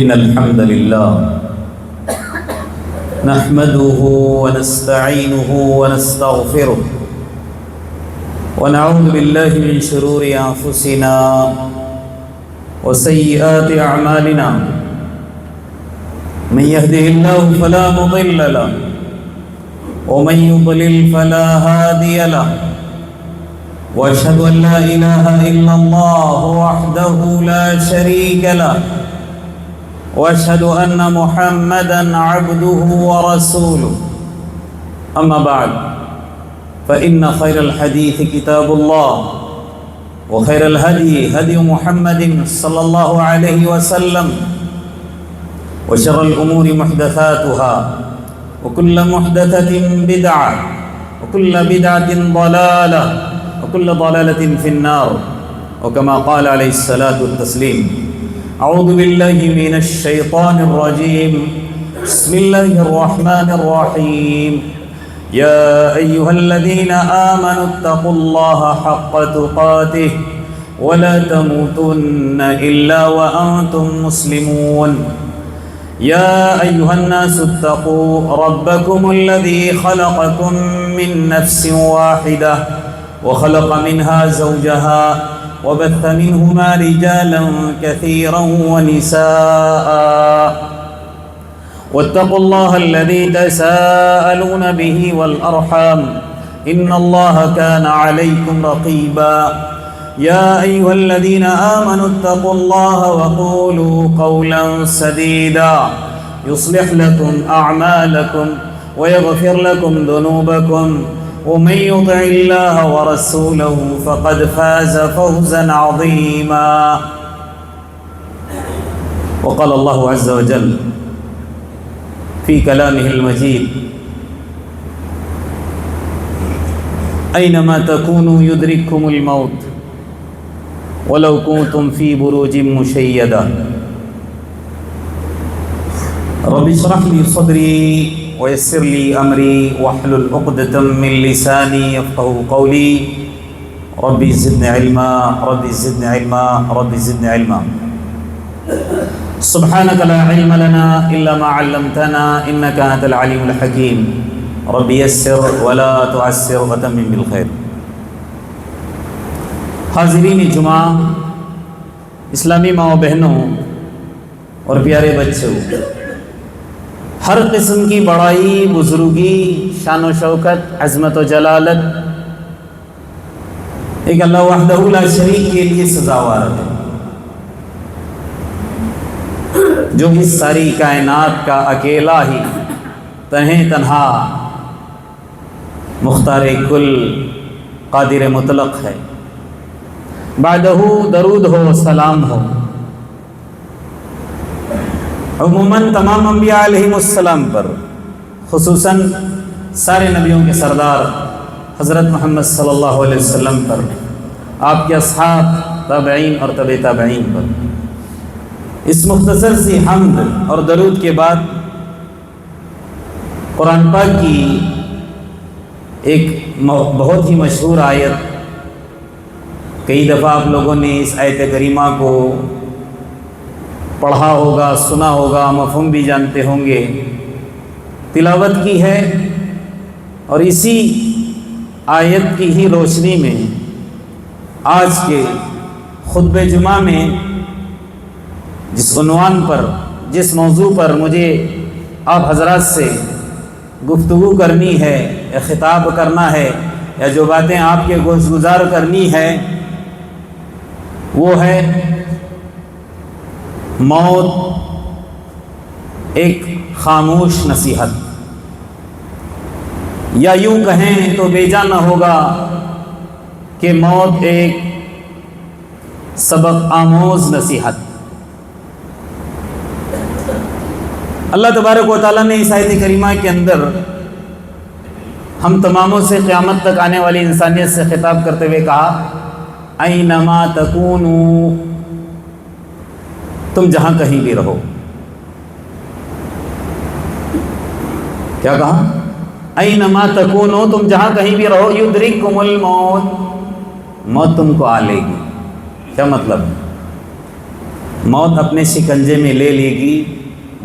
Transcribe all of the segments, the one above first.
إن الحمد لله نحمده ونستعينه ونستغفره ونعوذ بالله من شرور أنفسنا وسيئات أعمالنا من يهده الله فلا مضل له ومن يضلل فلا هادي له وأشهد أن لا إله إلا الله وحده لا شريك له وأشهد أن محمدًا عبده ورسوله أما بعد فإن خير الحديث كتاب الله وخير الهدي هدي محمد صلى الله عليه وسلم وشر الأمور محدثاتها وكل محدثة بدعة وكل بدعة ضلالة وكل ضلالة في النار وكما قال عليه الصلاة والتسليم أعوذ بالله من الشيطان الرجيم بسم الله الرحمن الرحيم يا أيها الذين آمنوا اتقوا الله حق تقاته ولا تموتن إلا وأنتم مسلمون يا أيها الناس اتقوا ربكم الذي خلقكم من نفس واحدة وخلق منها زوجها وبث منهما رجالا كثيرا ونساء واتقوا الله الذي تساءلون به والأرحام إن الله كان عليكم رقيبا يا أيها الذين آمنوا اتقوا الله وقولوا قولا سديدا يصلح لكم أعمالكم ويغفر لكم ذنوبكم ومن يطع الله ورسوله فقد فاز فوزا عظيما وقال الله عز وجل في كلامه المجيد أينما تكونوا يدرككم الموت ولو كنتم في بروج مشيدة رب اشرح لي صدري ويسر لي أمري واحلل عقدة من لساني يفقهوا قولي ربي زدني علما ربي زدني علما ربي زدني علما سبحانك لا علم لنا إلا ما علمتنا إنك أنت العليم الحكيم ربي يسر ولا تعسر وتمم بالخير. حاضرین جمعہ، اسلامی ماں و بہنوں اور پیارے بچوں، ہر قسم کی بڑائی، بزرگی، شان و شوکت، عظمت و جلالت ایک اللہ وحدہ لا شریک کے لیے سزاوار ہے، جو اس ساری کائنات کا اکیلا ہی تنہا مختار کل قادر مطلق ہے. بعدہ درود ہو، سلام ہو عموماً تمام انبیاء علیہم السلام پر، خصوصاً سارے نبیوں کے سردار حضرت محمد صلی اللہ علیہ وسلم پر، آپ کے اصحاب، تابعین اور تبع تابعین پر. اس مختصر سی حمد اور درود کے بعد قرآن پاک کی ایک بہت ہی مشہور آیت، کئی دفعہ آپ لوگوں نے اس آیت کریمہ کو پڑھا ہوگا، سنا ہوگا، مفہوم بھی جانتے ہوں گے، تلاوت کی ہے، اور اسی آیت کی ہی روشنی میں آج کے خطبہ جمعہ میں جس عنوان پر، جس موضوع پر مجھے آپ حضرات سے گفتگو کرنی ہے یا خطاب کرنا ہے یا جو باتیں آپ کے گوش گزار کرنی ہے، وہ ہے موت ایک خاموش نصیحت، یا یوں کہیں تو بیجا نہ ہوگا کہ موت ایک سبق آموز نصیحت. اللہ تبارک و تعالیٰ نے اس آیت کریمہ کے اندر ہم تماموں سے قیامت تک آنے والی انسانیت سے خطاب کرتے ہوئے کہا اینما تکونوا، تم جہاں کہیں بھی رہو. کیا کہا؟ اینما تکونوا، تم جہاں کہیں بھی رہو، یدرککم الموت، موت تم کو آ لے گی. کیا مطلب ہے؟ موت اپنے شکنجے میں لے لے گی،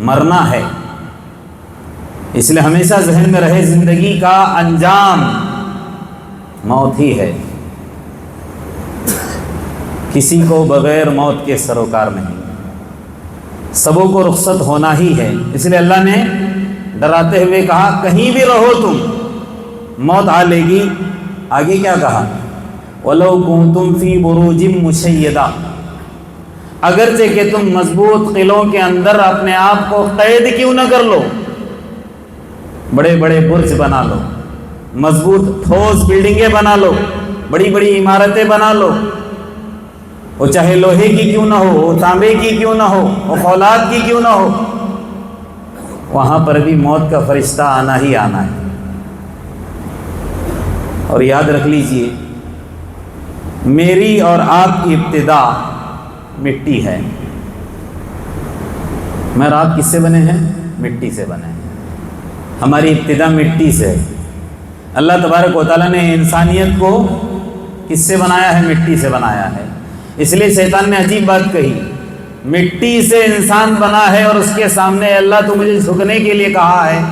مرنا ہے۔ اس لیے ہمیشہ ذہن میں رہے زندگی کا انجام موت ہی ہے، کسی کو بغیر موت کے سروکار نہیں، سبوں کو رخصت ہونا ہی ہے۔ اس لیے اللہ نے ڈراتے ہوئے کہا کہیں بھی رہو تم موت آ لے گی۔ آگے کیا کہا؟ وَلَوْ كُنْتُمْ فِي بُرُوجٍ مُشَيَّدَةٍ، اگرچہ کہ تم مضبوط قلعوں کے اندر اپنے آپ کو قید کیوں نہ کر لو، بڑے بڑے برج بنا لو، مضبوط ٹھوس بلڈنگیں بنا لو، بڑی بڑی عمارتیں بنا لو، وہ چاہے لوہے کی کیوں نہ ہو، وہ تانبے کی کیوں نہ ہو، وہ فولاد کی کیوں نہ ہو، وہاں پر بھی موت کا فرشتہ آنا ہی آنا ہے۔ اور یاد رکھ لیجئے میری اور آپ کی ابتدا مٹی ہے۔ میں اور آپ کس سے بنے ہیں؟ مٹی سے بنے ہیں، ہماری ابتدا مٹی سے ہے۔ اللہ تبارک و تعالیٰ نے انسانیت کو کس سے بنایا ہے؟ مٹی سے بنایا ہے۔ اس لیے شیطان نے عجیب بات کہی، مٹی سے انسان بنا ہے اور اس کے سامنے اللہ تو مجھے جھکنے کے لیے کہا ہے،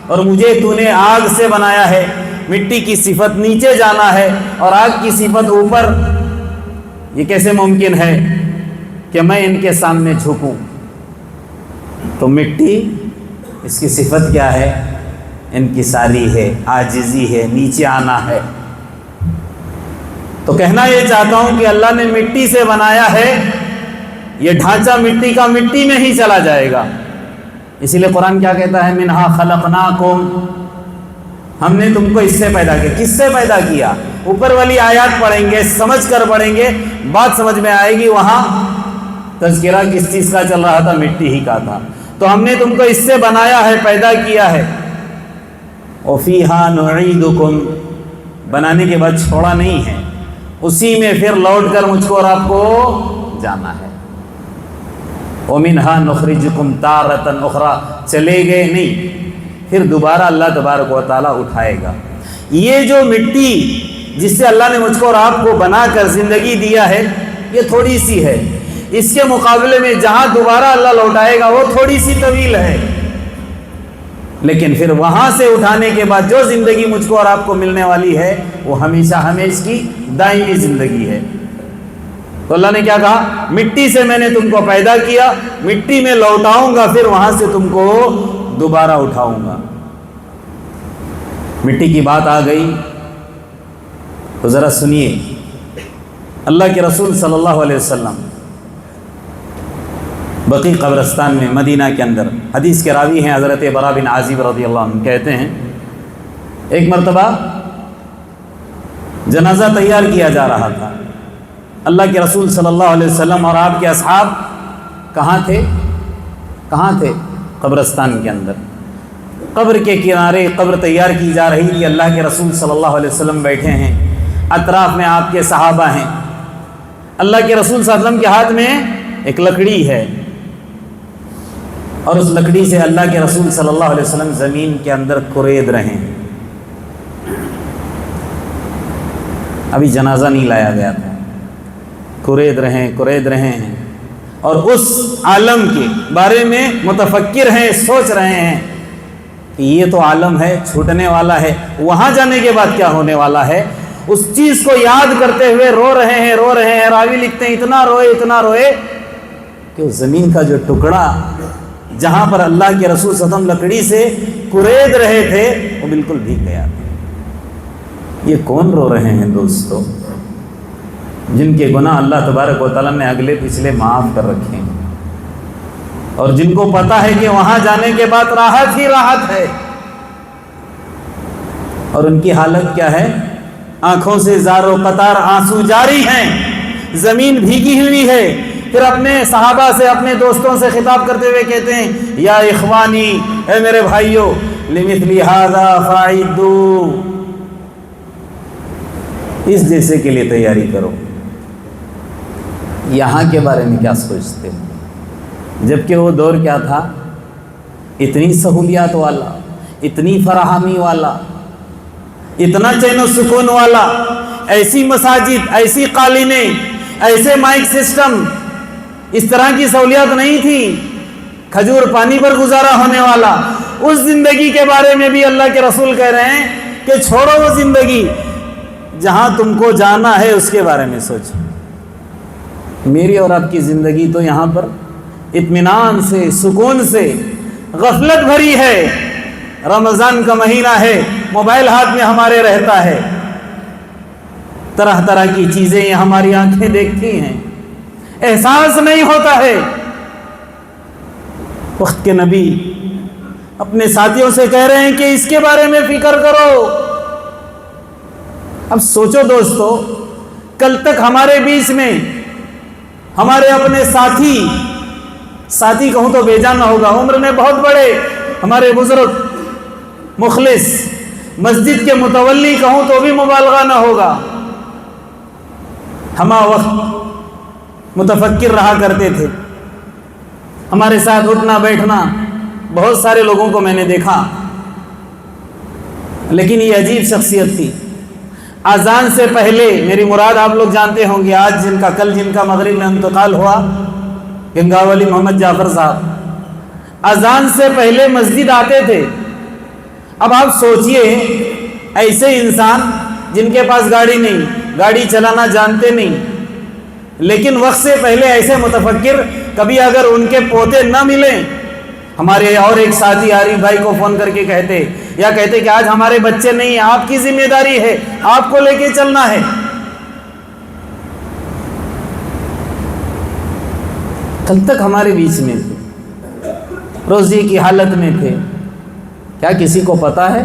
اور مجھے تو نے آگ سے بنایا ہے، مٹی کی صفت نیچے جانا ہے اور آگ کی صفت اوپر، یہ کیسے ممکن ہے کہ میں ان کے سامنے جھکوں؟ تو مٹی اس کی صفت کیا ہے؟ انکساری ہے، عاجزی ہے، نیچے آنا ہے۔ تو کہنا یہ چاہتا ہوں کہ اللہ نے مٹی سے بنایا ہے، یہ ڈھانچہ مٹی کا مٹی میں ہی چلا جائے گا۔ اسی لیے قرآن کیا کہتا ہے؟ منہا خلقناکم، ہم نے تم کو اس سے پیدا کیا۔ کس سے پیدا کیا؟ اوپر والی آیات پڑھیں گے، سمجھ کر پڑھیں گے، بات سمجھ میں آئے گی۔ وہاں تذکرہ کس چیز کا چل رہا تھا؟ مٹی ہی کا تھا۔ تو ہم نے تم کو اس سے بنایا ہے، پیدا کیا ہے۔ وَفِيهَا نُعِيدُكُمْ، بنانے کے بعد چھوڑا نہیں ہے، اسی میں پھر لوٹ کر مجھ کو اور آپ کو جانا ہے۔ وَمِنْهَا نُخْرِجُكُمْ تَارَةً أُخْرَى، چلے گئے نہیں، پھر دوبارہ اللہ تبارک و تعالیٰ اٹھائے گا۔ یہ جو مٹی جس سے اللہ نے مجھ کو اور آپ کو بنا کر زندگی دیا ہے، یہ تھوڑی سی ہے، اس کے مقابلے میں جہاں دوبارہ اللہ لوٹائے گا وہ تھوڑی سی طویل ہے، لیکن پھر وہاں سے اٹھانے کے بعد جو زندگی مجھ کو اور آپ کو ملنے والی ہے وہ ہمیشہ ہمیشہ کی دائمی زندگی ہے۔ تو اللہ نے کیا کہا؟ مٹی سے میں نے تم کو پیدا کیا، مٹی میں لوٹاؤں گا، پھر وہاں سے تم کو دوبارہ اٹھاؤں گا۔ مٹی کی بات آ گئی تو ذرا سنیے، اللہ کے رسول صلی اللہ علیہ وسلم بقیع قبرستان میں مدینہ کے اندر، حدیث کے راوی ہیں حضرت براء بن عازب رضی اللہ عنہ، کہتے ہیں ایک مرتبہ جنازہ تیار کیا جا رہا تھا، اللہ کے رسول صلی اللہ علیہ وسلم اور آپ کے اصحاب کہاں تھے؟ قبرستان کے اندر، قبر کے کنارے قبر تیار کی جا رہی تھی، اللہ کے رسول صلی اللہ علیہ وسلم بیٹھے ہیں، اطراف میں آپ کے صحابہ ہیں، اللہ کے رسول صلی اللہ علیہ وسلم کے ہاتھ میں ایک لکڑی ہے، اور اس لکڑی سے اللہ کے رسول صلی اللہ علیہ وسلم زمین کے اندر کورید رہے ہیں۔ ابھی جنازہ نہیں لایا گیا تھا، کورید رہے ہیں، اور اس عالم کے بارے میں متفکر ہیں، سوچ رہے ہیں کہ یہ تو عالم ہے، چھوٹنے والا ہے، وہاں جانے کے بعد کیا ہونے والا ہے، اس چیز کو یاد کرتے ہوئے رو رہے ہیں۔ راوی لکھتے ہیں اتنا روئے کہ اس زمین کا جو ٹکڑا جہاں پر اللہ کے رسول صلی اللہ علیہ وسلم لکڑی سے کورید رہے تھے وہ بالکل بھیگ گیا۔ یہ کون رو رہے ہیں دوستو؟ جن کے گناہ اللہ تبارک و تعالیٰ نے اگلے پچھلے معاف کر رکھے ہیں، اور جن کو پتا ہے کہ وہاں جانے کے بعد راحت ہی راحت ہے، اور ان کی حالت کیا ہے؟ آنکھوں سے زار و قطار آنسو جاری ہیں، زمین بھیگی ہوئی ہے۔ پھر اپنے صحابہ سے، اپنے دوستوں سے خطاب کرتے ہوئے کہتے ہیں یا اخوانی، اے میرے بھائیو، لمثل ھذا فاعدوا، اس جیسے کے لیے تیاری کرو۔ یہاں کے بارے میں کیا سوچتے ہیں؟ جبکہ وہ دور کیا تھا؟ اتنی سہولیات والا، اتنی فراہمی والا، اتنا چین و سکون والا، ایسی مساجد، ایسی قالینیں، ایسے مائک سسٹم، اس طرح کی سہولیات نہیں تھی، کھجور پانی پر گزارا ہونے والا۔ اس زندگی کے بارے میں بھی اللہ کے رسول کہہ رہے ہیں کہ چھوڑو وہ زندگی، جہاں تم کو جانا ہے اس کے بارے میں سوچو۔ میری اور آپ کی زندگی تو یہاں پر اطمینان سے، سکون سے، غفلت بھری ہے۔ رمضان کا مہینہ ہے، موبائل ہاتھ میں ہمارے رہتا ہے، طرح طرح کی چیزیں ہماری آنکھیں دیکھتی ہیں، احساس نہیں ہوتا ہے۔ وقت کے نبی اپنے ساتھیوں سے کہہ رہے ہیں کہ اس کے بارے میں فکر کرو۔ اب سوچو دوستو، کل تک ہمارے بیچ میں ہمارے اپنے ساتھی کہوں تو بے جان نہ ہوگا، عمر میں بہت بڑے ہمارے بزرگ مخلص، مسجد کے متولی کہوں تو بھی مبالغہ نہ ہوگا، ہمہ وقت متفکر رہا کرتے تھے، ہمارے ساتھ اٹھنا بیٹھنا بہت سارے لوگوں کو میں نے دیکھا، لیکن یہ عجیب شخصیت تھی۔ اذان سے پہلے، میری مراد آپ لوگ جانتے ہوں گے، آج کل جن کا مغرب میں انتقال ہوا، گنگاولی محمد جعفر صاحب، اذان سے پہلے مسجد آتے تھے۔ اب آپ سوچئے، ایسے انسان جن کے پاس گاڑی نہیں، گاڑی چلانا جانتے نہیں، لیکن وقت سے پہلے ایسے متفکر، کبھی اگر ان کے پوتے نہ ملیں، ہمارے اور ایک ساتھی عارف بھائی کو فون کر کے کہتے کہ آج ہمارے بچے نہیں ہیں، آپ کی ذمہ داری ہے، آپ کو لے کے چلنا ہے۔ کل تک ہمارے بیچ میں تھے، روزی کی حالت میں تھے، کیا کسی کو پتا ہے؟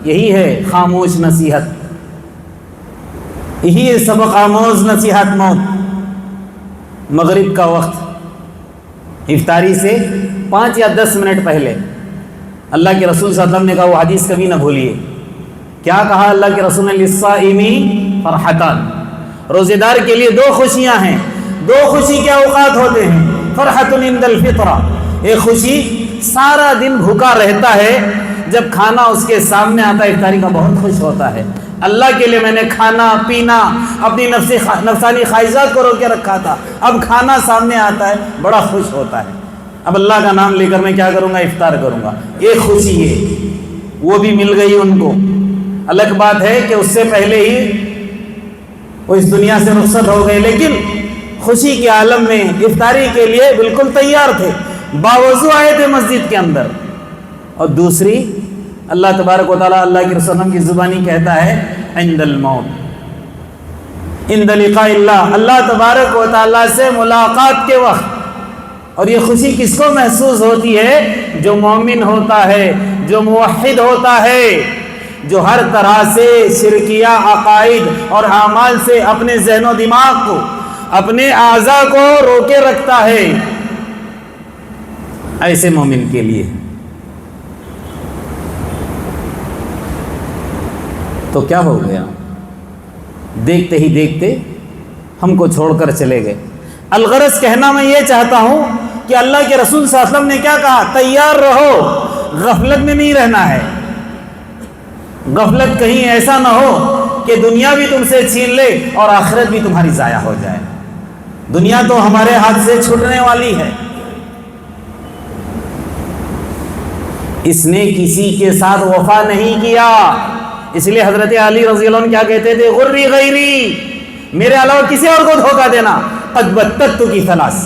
یہی ہے خاموش نصیحت، یہی ہے سبق آموز نصیحت موت۔ مغرب کا وقت، افطاری سے 5 یا 10 منٹ پہلے اللہ کے رسول صلی اللہ علیہ وسلم نے کہا، وہ حدیث کبھی نہ بھولیے، کیا کہا اللہ کے رسول نے؟ للصائمی فرحتان، روزے دار کے لیے 2 خوشیاں ہیں، 2 خوشی کے اوقات ہوتے ہیں۔ فرحت عند الفطرہ، ایک خوشی سارا دن بھوکا رہتا ہے، جب کھانا اس کے سامنے آتا ہے افطاری کا بہت خوش ہوتا ہے، اللہ کے لیے میں نے کھانا پینا اپنی نفسانی خواہشات کو روک کے رکھا تھا، اب کھانا سامنے آتا ہے بڑا خوش ہوتا ہے، اب اللہ کا نام لے کر میں کیا کروں گا؟ افطار کروں گا۔ ایک خوشی ہے، وہ بھی مل گئی ان کو۔ الگ بات ہے کہ اس سے پہلے ہی وہ اس دنیا سے رخصت ہو گئے، لیکن خوشی کے عالم میں افطاری کے لیے بالکل تیار تھے، باوضو آئے تھے مسجد کے اندر۔ اور دوسری، اللہ تبارک و تعالیٰ اللہ کے رسول کی زبانی کہتا ہے عند الموت، عند لقاء اللہ، اللہ تبارک و تعالیٰ سے ملاقات کے وقت۔ اور یہ خوشی کس کو محسوس ہوتی ہے؟ جو مومن ہوتا ہے، جو موحد ہوتا ہے، جو ہر طرح سے شرکیہ عقائد اور اعمال سے اپنے ذہن و دماغ کو، اپنے اعضاء کو روکے رکھتا ہے، ایسے مومن کے لیے۔ تو کیا ہو گیا؟ دیکھتے ہی دیکھتے ہم کو چھوڑ کر چلے گئے۔ الغرض کہنا میں یہ چاہتا ہوں کہ اللہ کے رسول صلی اللہ علیہ وسلم نے کیا کہا؟ تیار رہو، غفلت میں نہیں رہنا ہے۔ غفلت کہیں ایسا نہ ہو کہ دنیا بھی تم سے چھین لے اور آخرت بھی تمہاری ضائع ہو جائے۔ دنیا تو ہمارے ہاتھ سے چھوٹنے والی ہے۔ اس نے کسی کے ساتھ وفا نہیں کیا، اس لیے حضرت علی رضی اللہ عنہ کیا کہتے تھے؟ غری غیری، میرے علاوہ کسی اور کو دھوکہ دینا۔ قد بتت کی ثلاث،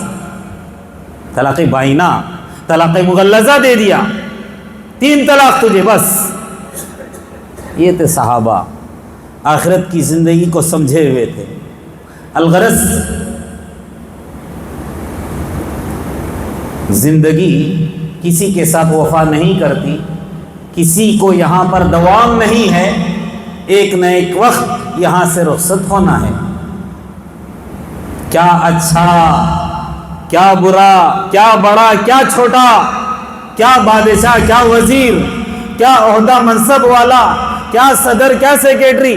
طلاق بائنہ، طلاق مغلظہ دے دیا، 3 طلاق تجھے، بس۔ یہ تھے صحابہ، آخرت کی زندگی کو سمجھے ہوئے تھے۔ الغرض زندگی کسی کے ساتھ وفا نہیں کرتی، کسی کو یہاں پر دوام نہیں ہے، ایک نہ ایک وقت یہاں سے رخصت ہونا ہے۔ کیا اچھا، کیا برا، کیا بڑا، کیا چھوٹا، کیا بادشاہ، کیا وزیر، کیا عہدہ منصب والا، کیا صدر، کیا سیکریٹری،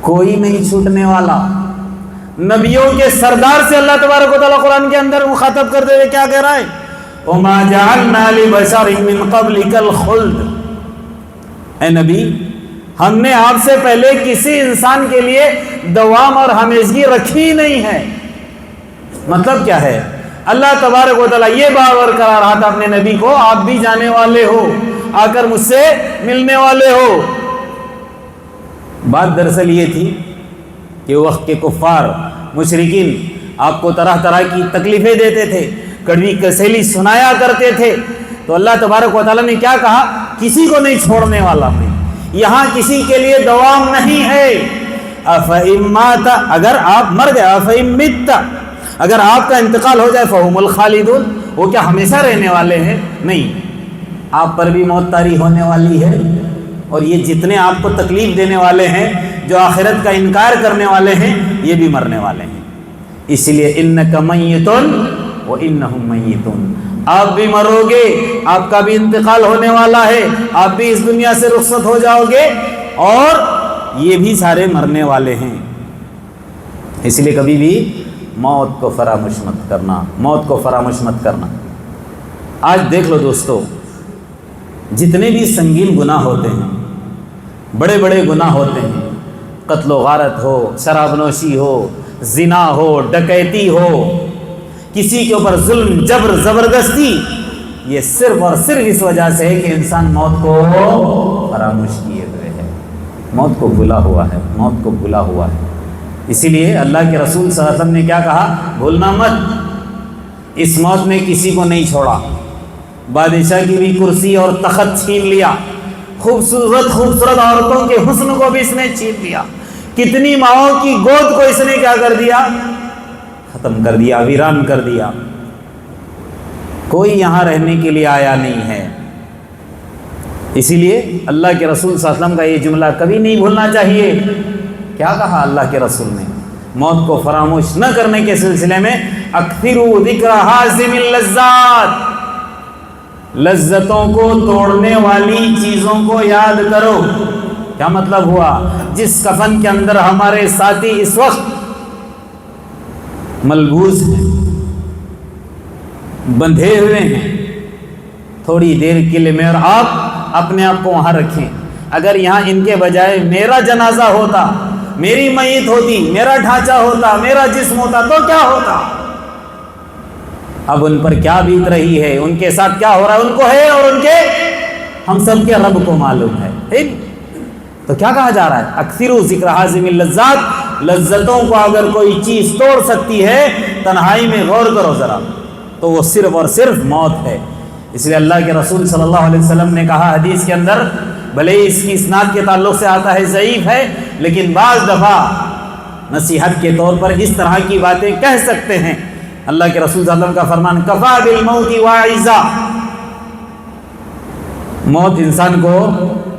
کوئی نہیں چھوٹنے والا۔ نبیوں کے سردار سے اللہ تبارک و تعالیٰ قرآن کے اندر مخاطب کرتے ہوئے کیا کہہ رہا ہے؟ وَمَا جَعَلْنَا لِبَشَرٍ مِّن قَبْلِكَ الْخُلْدَ، اے نبی، ہم نے آپ سے پہلے کسی انسان کے لیے دوام اور ہمیشگی رکھی نہیں ہے۔ مطلب کیا ہے؟ اللہ تبارک و تعالیٰ یہ باور کرا رہا تھا اپنے نبی کو، آپ بھی جانے والے ہو، آ کر مجھ سے ملنے والے ہو۔ بات دراصل یہ تھی کہ وقت کے کفار مشرکین آپ کو طرح طرح کی تکلیفیں دیتے تھے، کڑوی کسیلی سنایا کرتے تھے، تو اللہ تبارک و تعالیٰ نے کیا کہا؟ کسی کو نہیں چھوڑنے والا میں، یہاں کسی کے لیے دوام نہیں ہے۔ افَإِن مَاتَ، اگر آپ مر گئے، افَإِن مِتَّ، اگر آپ کا انتقال ہو جائے، فَهُمُ الْخَالِدُونَ، وہ کیا ہمیشہ رہنے والے ہیں؟ نہیں، آپ پر بھی موت طاری ہونے والی ہے، اور یہ جتنے آپ کو تکلیف دینے والے ہیں، جو آخرت کا انکار کرنے والے ہیں، یہ بھی مرنے والے ہیں۔ اس لیے اِنَّكَ مَيِّتٌ وَإِنَّهُمْ مَيِّتُونَ، آپ بھی مرو گے، آپ کا بھی انتقال ہونے والا ہے، آپ بھی اس دنیا سے رخصت ہو جاؤ گے، اور یہ بھی سارے مرنے والے ہیں۔ اس لیے کبھی بھی موت کو فراموش مت کرنا، موت کو فراموش مت کرنا۔ آج دیکھ لو دوستو، جتنے بھی سنگین گناہ ہوتے ہیں، بڑے بڑے گناہ ہوتے ہیں، قتل و غارت ہو، شراب نوشی ہو، زنا ہو، ڈکیتی ہو، کسی کے اوپر ظلم، جبر، زبردستی، یہ صرف اور صرف اس وجہ سے ہے کہ انسان موت کو فراموش کیے ہوئے ہے، موت کو بھولا ہوا ہے، موت کو بھولا ہوا ہے۔ اسی لیے اللہ کے رسول صلی اللہ علیہ وسلم نے کیا کہا؟ بھولنا مت، اس موت نے کسی کو نہیں چھوڑا، بادشاہ کی بھی کرسی اور تخت چھین لیا، خوبصورت خوبصورت عورتوں کے حسن کو بھی اس نے چھین لیا، کتنی ماؤں کی گود کو اس نے کیا کر دیا؟ ختم کر دیا، ویران کر دیا۔ کوئی یہاں رہنے کے لیے آیا نہیں ہے۔ اسی لیے اللہ کے رسول صلی اللہ علیہ وسلم کا یہ جملہ کبھی نہیں بھولنا چاہیے۔ کیا کہا اللہ کے رسول نے موت کو فراموش نہ کرنے کے سلسلے میں؟ اکثروا ذکر حازم اللذات، لذتوں کو توڑنے والی چیزوں کو یاد کرو۔ کیا مطلب ہوا؟ جس کفن کے اندر ہمارے ساتھی اس وقت ملبوس ہیں، بندھے ہوئے ہیں، تھوڑی دیر کے لیے میں اور آپ اپنے آپ کو وہاں رکھیں۔ اگر یہاں ان کے بجائے میرا جنازہ ہوتا، میری میت ہوتی، میرا ڈھانچہ ہوتا، میرا جسم ہوتا، تو کیا ہوتا؟ اب ان پر کیا بیت رہی ہے، ان کے ساتھ کیا ہو رہا ہے، ان کو ہے، اور ان کے ہم سب کے رب کو معلوم ہے۔ تو کیا کہا جا رہا ہے؟ اکثروا ذکر حازم اللذات، لذتوں کو اگر کوئی چیز توڑ سکتی ہے، تنہائی میں غور کرو ذرا، تو وہ صرف اور صرف موت ہے۔ اس لیے اللہ کے رسول صلی اللہ علیہ وسلم نے کہا حدیث کے اندر، بھلے ہی اس کی اسناد کے تعلق سے آتا ہے ضعیف ہے، لیکن بعض دفعہ نصیحت کے طور پر اس طرح کی باتیں کہہ سکتے ہیں۔ اللہ کے رسول صلی اللہ علیہ وسلم کا فرمان، کفا بالموت واعظا، موت انسان کو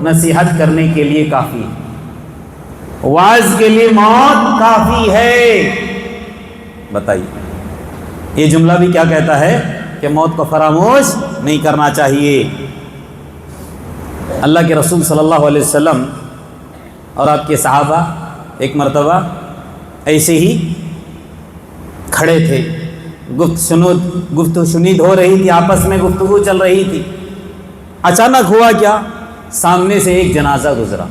نصیحت کرنے کے لیے کافی ہے، واعظ کے لیے موت کافی ہے۔ بتائیے، یہ جملہ بھی کیا کہتا ہے کہ موت کو فراموش نہیں کرنا چاہیے۔ اللہ کے رسول صلی اللہ علیہ وسلم اور آپ کے صحابہ ایک مرتبہ ایسے ہی کھڑے تھے، گفتگو شنید ہو رہی تھی، آپس میں گفتگو چل رہی تھی۔ اچانک ہوا کیا؟ سامنے سے ایک جنازہ گزرا۔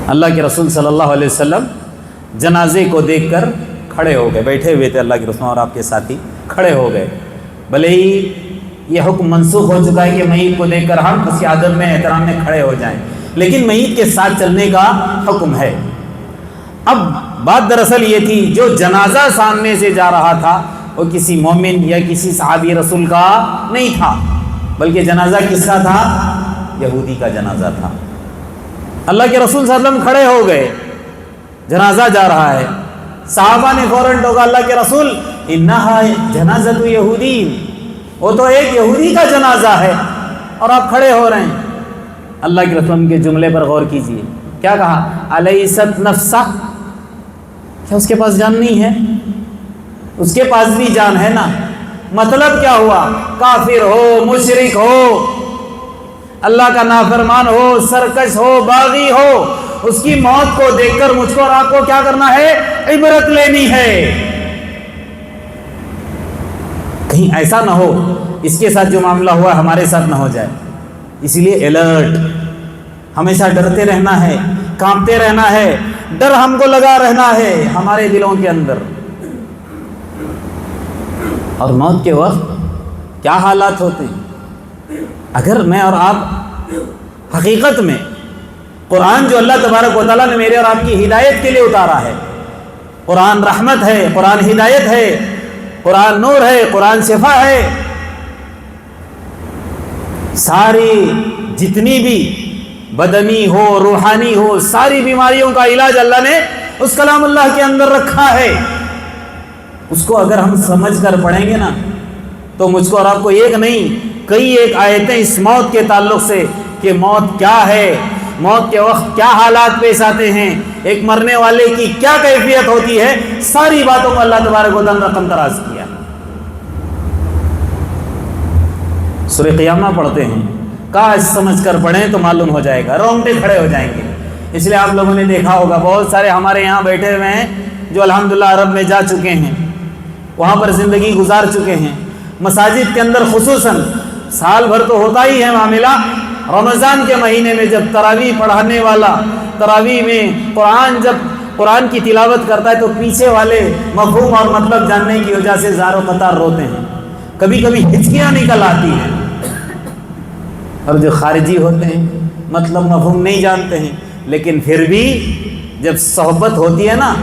اللہ کے رسول صلی اللہ علیہ وسلم جنازے کو دیکھ کر کھڑے ہو گئے، بیٹھے ہوئے تھے اللہ کے رسول اور آپ کے ساتھی کھڑے ہو گئے۔ بھلے ہی یہ حکم منسوخ ہو چکا ہے کہ میت کو دیکھ کر ہم اس کی عادت میں احترام میں کھڑے ہو جائیں، لیکن میت کے ساتھ چلنے کا حکم ہے۔ اب بات دراصل یہ تھی، جو جنازہ سامنے سے جا رہا تھا وہ کسی مومن یا کسی صحابی رسول کا نہیں تھا، بلکہ جنازہ کس کا تھا؟ یہودی کا جنازہ تھا۔ اللہ کے رسول صلی اللہ علیہ وسلم کھڑے ہو گئے، جنازہ جا رہا ہے، صحابہ نے فوراً ٹوکا، اللہ کے رسول انہا جنازۃ یہودی، وہ تو ایک یہودی کا جنازہ ہے اور آپ کھڑے ہو رہے ہیں۔ اللہ کے رسول کے جملے پر غور کیجئے، کیا کہا؟ الیست نفسہ، کیا اس کے پاس جان نہیں ہے؟ اس کے پاس بھی جان ہے نا۔ مطلب کیا ہوا؟ کافر ہو، مشرک ہو، اللہ کا نافرمان ہو، سرکش ہو، باغی ہو، اس کی موت کو دیکھ کر مجھ کو اور آپ کو کیا کرنا ہے؟ عبرت لینی ہے۔ کہیں ایسا نہ ہو اس کے ساتھ جو معاملہ ہوا ہمارے ساتھ نہ ہو جائے، اسی لیے الرٹ، ہمیشہ ڈرتے رہنا ہے، کانپتے رہنا ہے، ڈر ہم کو لگا رہنا ہے ہمارے دلوں کے اندر۔ اور موت کے وقت کیا حالات ہوتے ہیں۔ اگر میں اور آپ حقیقت میں قرآن جو اللہ تبارک و تعالیٰ نے میرے اور آپ کی ہدایت کے لیے اتارا ہے، قرآن رحمت ہے، قرآن ہدایت ہے، قرآن نور ہے، قرآن شفا ہے، ساری جتنی بھی بدنی ہو روحانی ہو ساری بیماریوں کا علاج اللہ نے اس کلام اللہ کے اندر رکھا ہے۔ اس کو اگر ہم سمجھ کر پڑھیں گے نا تو مجھ کو اور آپ کو ایک نہیں کئی ایک آیتیں اس موت کے تعلق سے کہ موت کیا ہے، موت کے وقت کیا حالات پیش آتے ہیں، ایک مرنے والے کی کیا کیفیت ہوتی ہے، ساری باتوں کو اللہ تبارک و تعالیٰ نے رقم دراز کیا۔ سورہ قیامہ پڑھتے ہیں، کاش سمجھ کر پڑھیں تو معلوم ہو جائے گا، رونگٹے کھڑے ہو جائیں گے۔ اس لیے آپ لوگوں نے دیکھا ہوگا بہت سارے ہمارے یہاں بیٹھے ہوئے ہیں جو الحمدللہ عرب میں جا چکے ہیں، وہاں پر زندگی گزار چکے ہیں۔ مساجد کے اندر خصوصاً سال بھر تو ہوتا ہی ہے معاملہ، رمضان کے مہینے میں جب تراویح پڑھانے والا تراویح میں جب قرآن کی تلاوت کرتا ہے تو پیچھے والے مفہوم اور مطلب جاننے کی وجہ سے زار و قطار روتے ہیں، کبھی کبھی ہچکیاں نکل آتی ہیں، اور جو خارجی ہوتے ہیں مطلب مفہوم نہیں جانتے ہیں، لیکن پھر بھی جب صحبت ہوتی ہے نا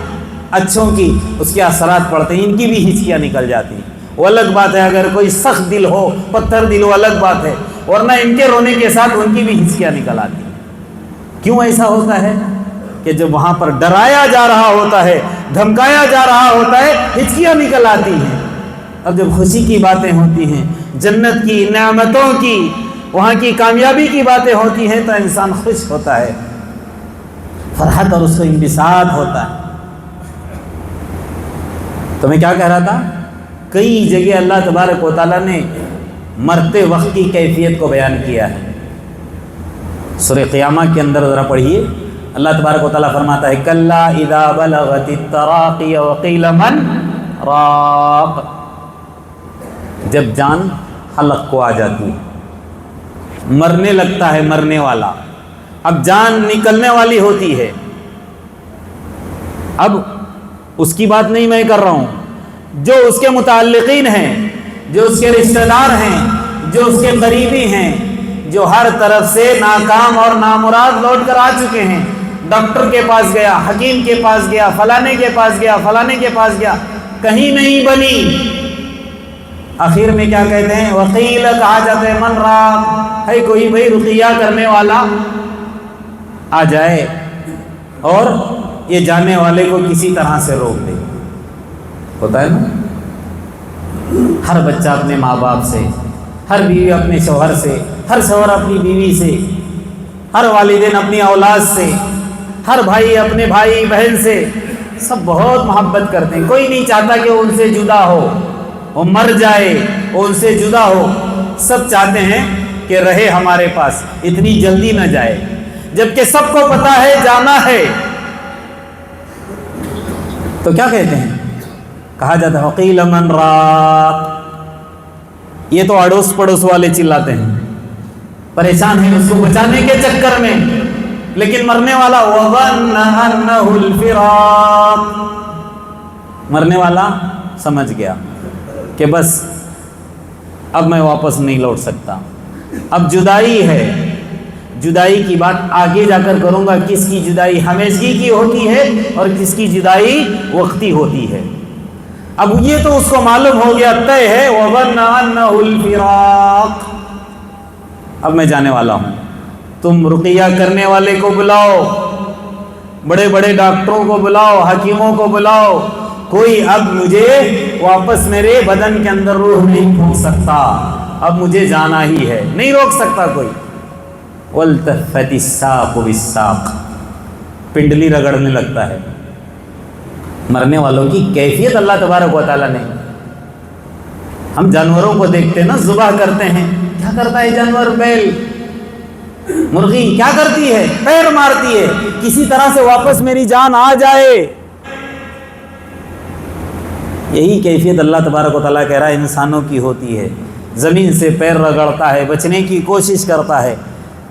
اچھوں کی، اس کے اثرات پڑتے ہیں، ان کی بھی ہچکیاں نکل جاتی ہیں۔ وہ الگ بات ہے اگر کوئی سخت دل ہو، پتھر دل ہو، الگ بات ہے، ورنہ ان کے رونے کے ساتھ ان کی بھی ہچکیاں نکل آتی ہیں۔ کیوں ایسا ہوتا ہے کہ جب وہاں پر ڈرایا جا رہا ہوتا ہے، دھمکایا جا رہا ہوتا ہے، ہچکیاں نکل آتی ہیں۔ اب جب خوشی کی باتیں ہوتی ہیں، جنت کی نعمتوں کی، وہاں کی کامیابی کی باتیں ہوتی ہیں تو انسان خوش ہوتا ہے، فرحت اور اس کو انبساط ہوتا ہے۔ تو میں کیا کہہ رہا تھا، کئی جگہ اللہ تبارک و تعالیٰ نے مرتے وقت کی کیفیت کو بیان کیا ہے۔ سورہ قیامہ کے اندر ذرا پڑھیے، اللہ تبارک و تعالیٰ فرماتا ہے کلا اذا بلغت التراقی وقیل من راق، جب جان حلق کو آ جاتی ہے، مرنے لگتا ہے مرنے والا، اب جان نکلنے والی ہوتی ہے۔ اب اس کی بات نہیں میں کر رہا ہوں، جو اس کے متعلقین ہیں، جو اس کے رشتہ دار ہیں، جو اس کے قریبی ہیں، جو ہر طرف سے ناکام اور نامراد لوٹ کر آ چکے ہیں، ڈاکٹر کے پاس گیا، حکیم کے پاس گیا، فلانے کے پاس گیا، فلانے کے پاس گیا، کہیں نہیں بنی۔ آخر میں کیا کہتے ہیں، وقیل، کہا جاتا ہے من راق، ہے کوئی بھائی رقیہ کرنے والا آ جائے اور یہ جانے والے کو کسی طرح سے روک دے۔ ہوتا ہے نا، ہر بچہ اپنے ماں باپ سے، ہر بیوی اپنے شوہر سے، ہر شوہر اپنی بیوی سے، ہر والدین اپنی اولاد سے، ہر بھائی اپنے بھائی بہن سے، سب بہت محبت کرتے ہیں، کوئی نہیں چاہتا کہ وہ ان سے جدا ہو، وہ مر جائے، وہ ان سے جدا ہو، سب چاہتے ہیں کہ رہے ہمارے پاس، اتنی جلدی نہ جائے، جبکہ سب کو پتا ہے جانا ہے۔ تو کیا کہتے ہیں، کہا جاتا ہے وقیل من راق، یہ تو اڑوس پڑوس والے چلاتے ہیں، پریشان ہیں اس کو بچانے کے چکر میں، لیکن مرنے والا وظن انہ الفراق، مرنے والا سمجھ گیا کہ بس اب میں واپس نہیں لوٹ سکتا، اب جدائی ہے، جدائی کی بات آگے جا کر کروں گا، کس کی جدائی ہمیشگی کی ہوتی ہے اور کس کی جدائی وقتی ہوتی ہے۔ اب یہ تو اس کو معلوم ہو گیا، طے ہے وظن انہ الفراق، اب میں جانے والا ہوں، تم رقیہ کرنے والے کو بلاؤ، بڑے بڑے ڈاکٹروں کو بلاؤ، حکیموں کو بلاؤ، کوئی اب مجھے واپس میرے بدن کے اندر روح نہیں پھونک سکتا، اب مجھے جانا ہی ہے، نہیں روک سکتا کوئی۔ وَالْتَفَّتِ السَّاقُ بِالسَّاقِ، پنڈلی رگڑنے لگتا ہے۔ مرنے والوں کی کیفیت اللہ تبارک و تعالیٰ نے، ہم جانوروں کو دیکھتے ہیں نا، ذبح کرتے ہیں، کیا کرتا ہے جانور، بیل، مرغی کیا کرتی ہے، پیر مارتی ہے، کسی طرح سے واپس میری جان آ جائے۔ یہی کیفیت اللہ تبارک و تعالیٰ کہہ رہا ہے انسانوں کی ہوتی ہے، زمین سے پیر رگڑتا ہے، بچنے کی کوشش کرتا ہے،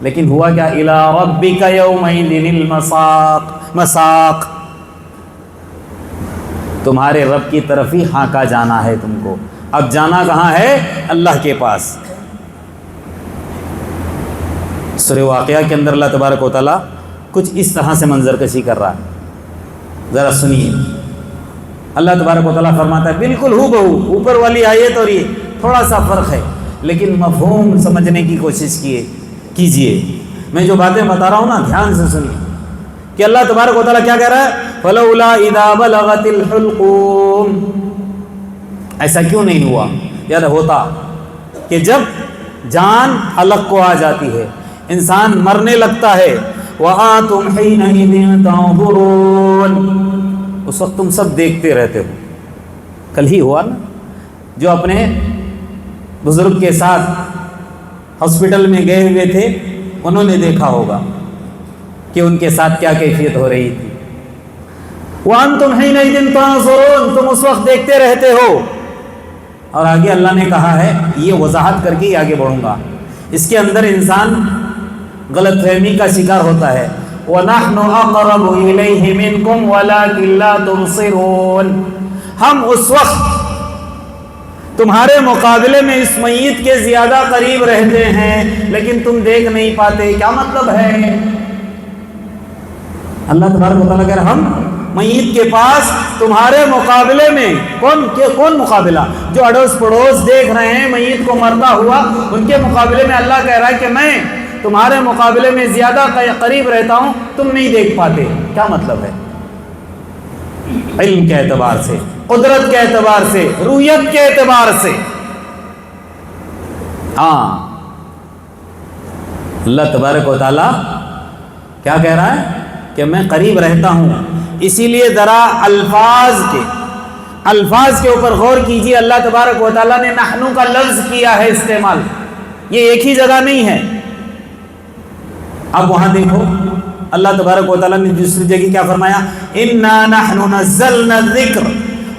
لیکن ہوا کیا، اِلَىٰ رَبِّكَ يَوْمَئِذٍ الْمَسَاقُ، تمہارے رب کی طرف ہی ہانکا جانا ہے تم کو، اب جانا کہاں ہے؟ اللہ کے پاس۔ سورہ واقعہ کے اندر اللہ تبارک و تعالیٰ کچھ اس طرح سے منظر کشی کر رہا ہے، ذرا سنیے۔ اللہ تبارک و تعالیٰ فرماتا ہے بالکل ہو بہو اوپر والی آیت اور یہ تھوڑا سا فرق ہے، لیکن مفہوم سمجھنے کی کوشش کیجئے۔ میں جو باتیں بتا رہا ہوں نا دھیان سے سنیے کہ اللہ تبارک و تعالیٰ کیا کہہ رہا ہے؟ فَلَوْلَا إِذَا بَلَغَتِ الْحُلْقُومَ، ایسا کیوں نہیں ہوا؟ یاد ہوتا کہ جب جان حلق کو آ جاتی ہے، انسان مرنے لگتا ہے، وَأَنْتُمْ حِينَئِذٍ تَنظُرُونَ، اس وقت تم سب دیکھتے رہتے ہو۔ کل ہی ہوا نا، جو اپنے بزرگ کے ساتھ ہاسپٹل میں گئے ہوئے تھے انہوں نے دیکھا ہوگا کہ ان کے ساتھ کیا کیفیت ہو رہی تھی۔ وَأَنْتُمْ حِينَئِذٍ تَنظُرُونَ، تم اس وقت دیکھتے رہتے ہو۔ اور آگے اللہ نے کہا ہے، یہ وضاحت کر کے ہی آگے بڑھوں گا، اس کے اندر انسان غلط فہمی کا شکار ہوتا ہے۔ وَنَحْنُ أَقْرَبُ إِلَيْهِ مِنْكُمْ وَلَكِنْ لَا تُبْصِرُونَ، ہم اس وقت تمہارے مقابلے میں اس میت کے زیادہ قریب رہتے ہیں لیکن تم دیکھ نہیں پاتے۔ کیا مطلب ہے؟ اللہ تبارک و تعالیٰ کہہ رہا ہم میت کے پاس تمہارے مقابلے میں کون مقابلہ؟ جو اڑوس پڑوس دیکھ رہے ہیں میت کو مرتا ہوا، ان کے مقابلے میں اللہ کہہ رہا ہے کہ میں تمہارے مقابلے میں زیادہ قریب رہتا ہوں، تم نہیں دیکھ پاتے۔ کیا مطلب ہے؟ علم کے اعتبار سے، قدرت کے اعتبار سے، رویت کے اعتبار سے۔ ہاں، اللہ تبارک و تعالیٰ کیا کہہ رہا ہے کہ میں قریب رہتا ہوں۔ اسی لیے ذرا الفاظ کے اوپر غور کیجیے۔ اللہ تبارک و تعالیٰ نے نحنو کا لفظ کیا ہے استعمال، یہ ایک ہی جگہ نہیں ہے۔ اب وہاں دیکھو اللہ تبارک و تعالیٰ نے دوسری جگہ کیا فرمایا؟ اِنَّا نَحْنُ نَزَّلْنَا الذِّكْرَ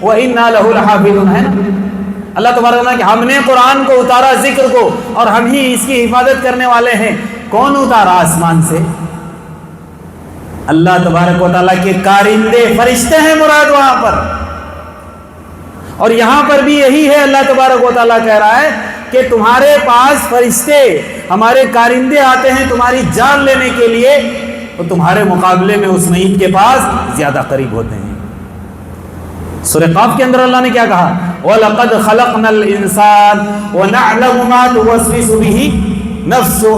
وَإِنَّا لَهُ لَحَافِظُونَ، ہے نا؟ اللہ تبارک و تعالیٰ کہ ہم نے قرآن کو اتارا، ذکر کو، اور ہم ہی اس کی حفاظت کرنے والے ہیں۔ کون اتارا آسمان سے؟ اللہ تبارک و تعالیٰ کے کارندے فرشتے ہیں مراد وہاں پر۔ اور یہاں پر بھی یہی ہے، اللہ تبارک و تعالیٰ کہہ رہا ہے کہ تمہارے پاس فرشتے ہمارے کارندے آتے ہیں تمہاری جان لینے کے لیے، تو تمہارے مقابلے میں اس میت کے پاس زیادہ قریب ہوتے ہیں۔ سورہ قاف کے اندر اللہ نے کیا کہا؟ وَلَقَدْ خَلَقْنَا الْإِنسَانَ وَنَعْلَمُ مَا تُوَسْوِسُ بِهِ نَفْسُهُ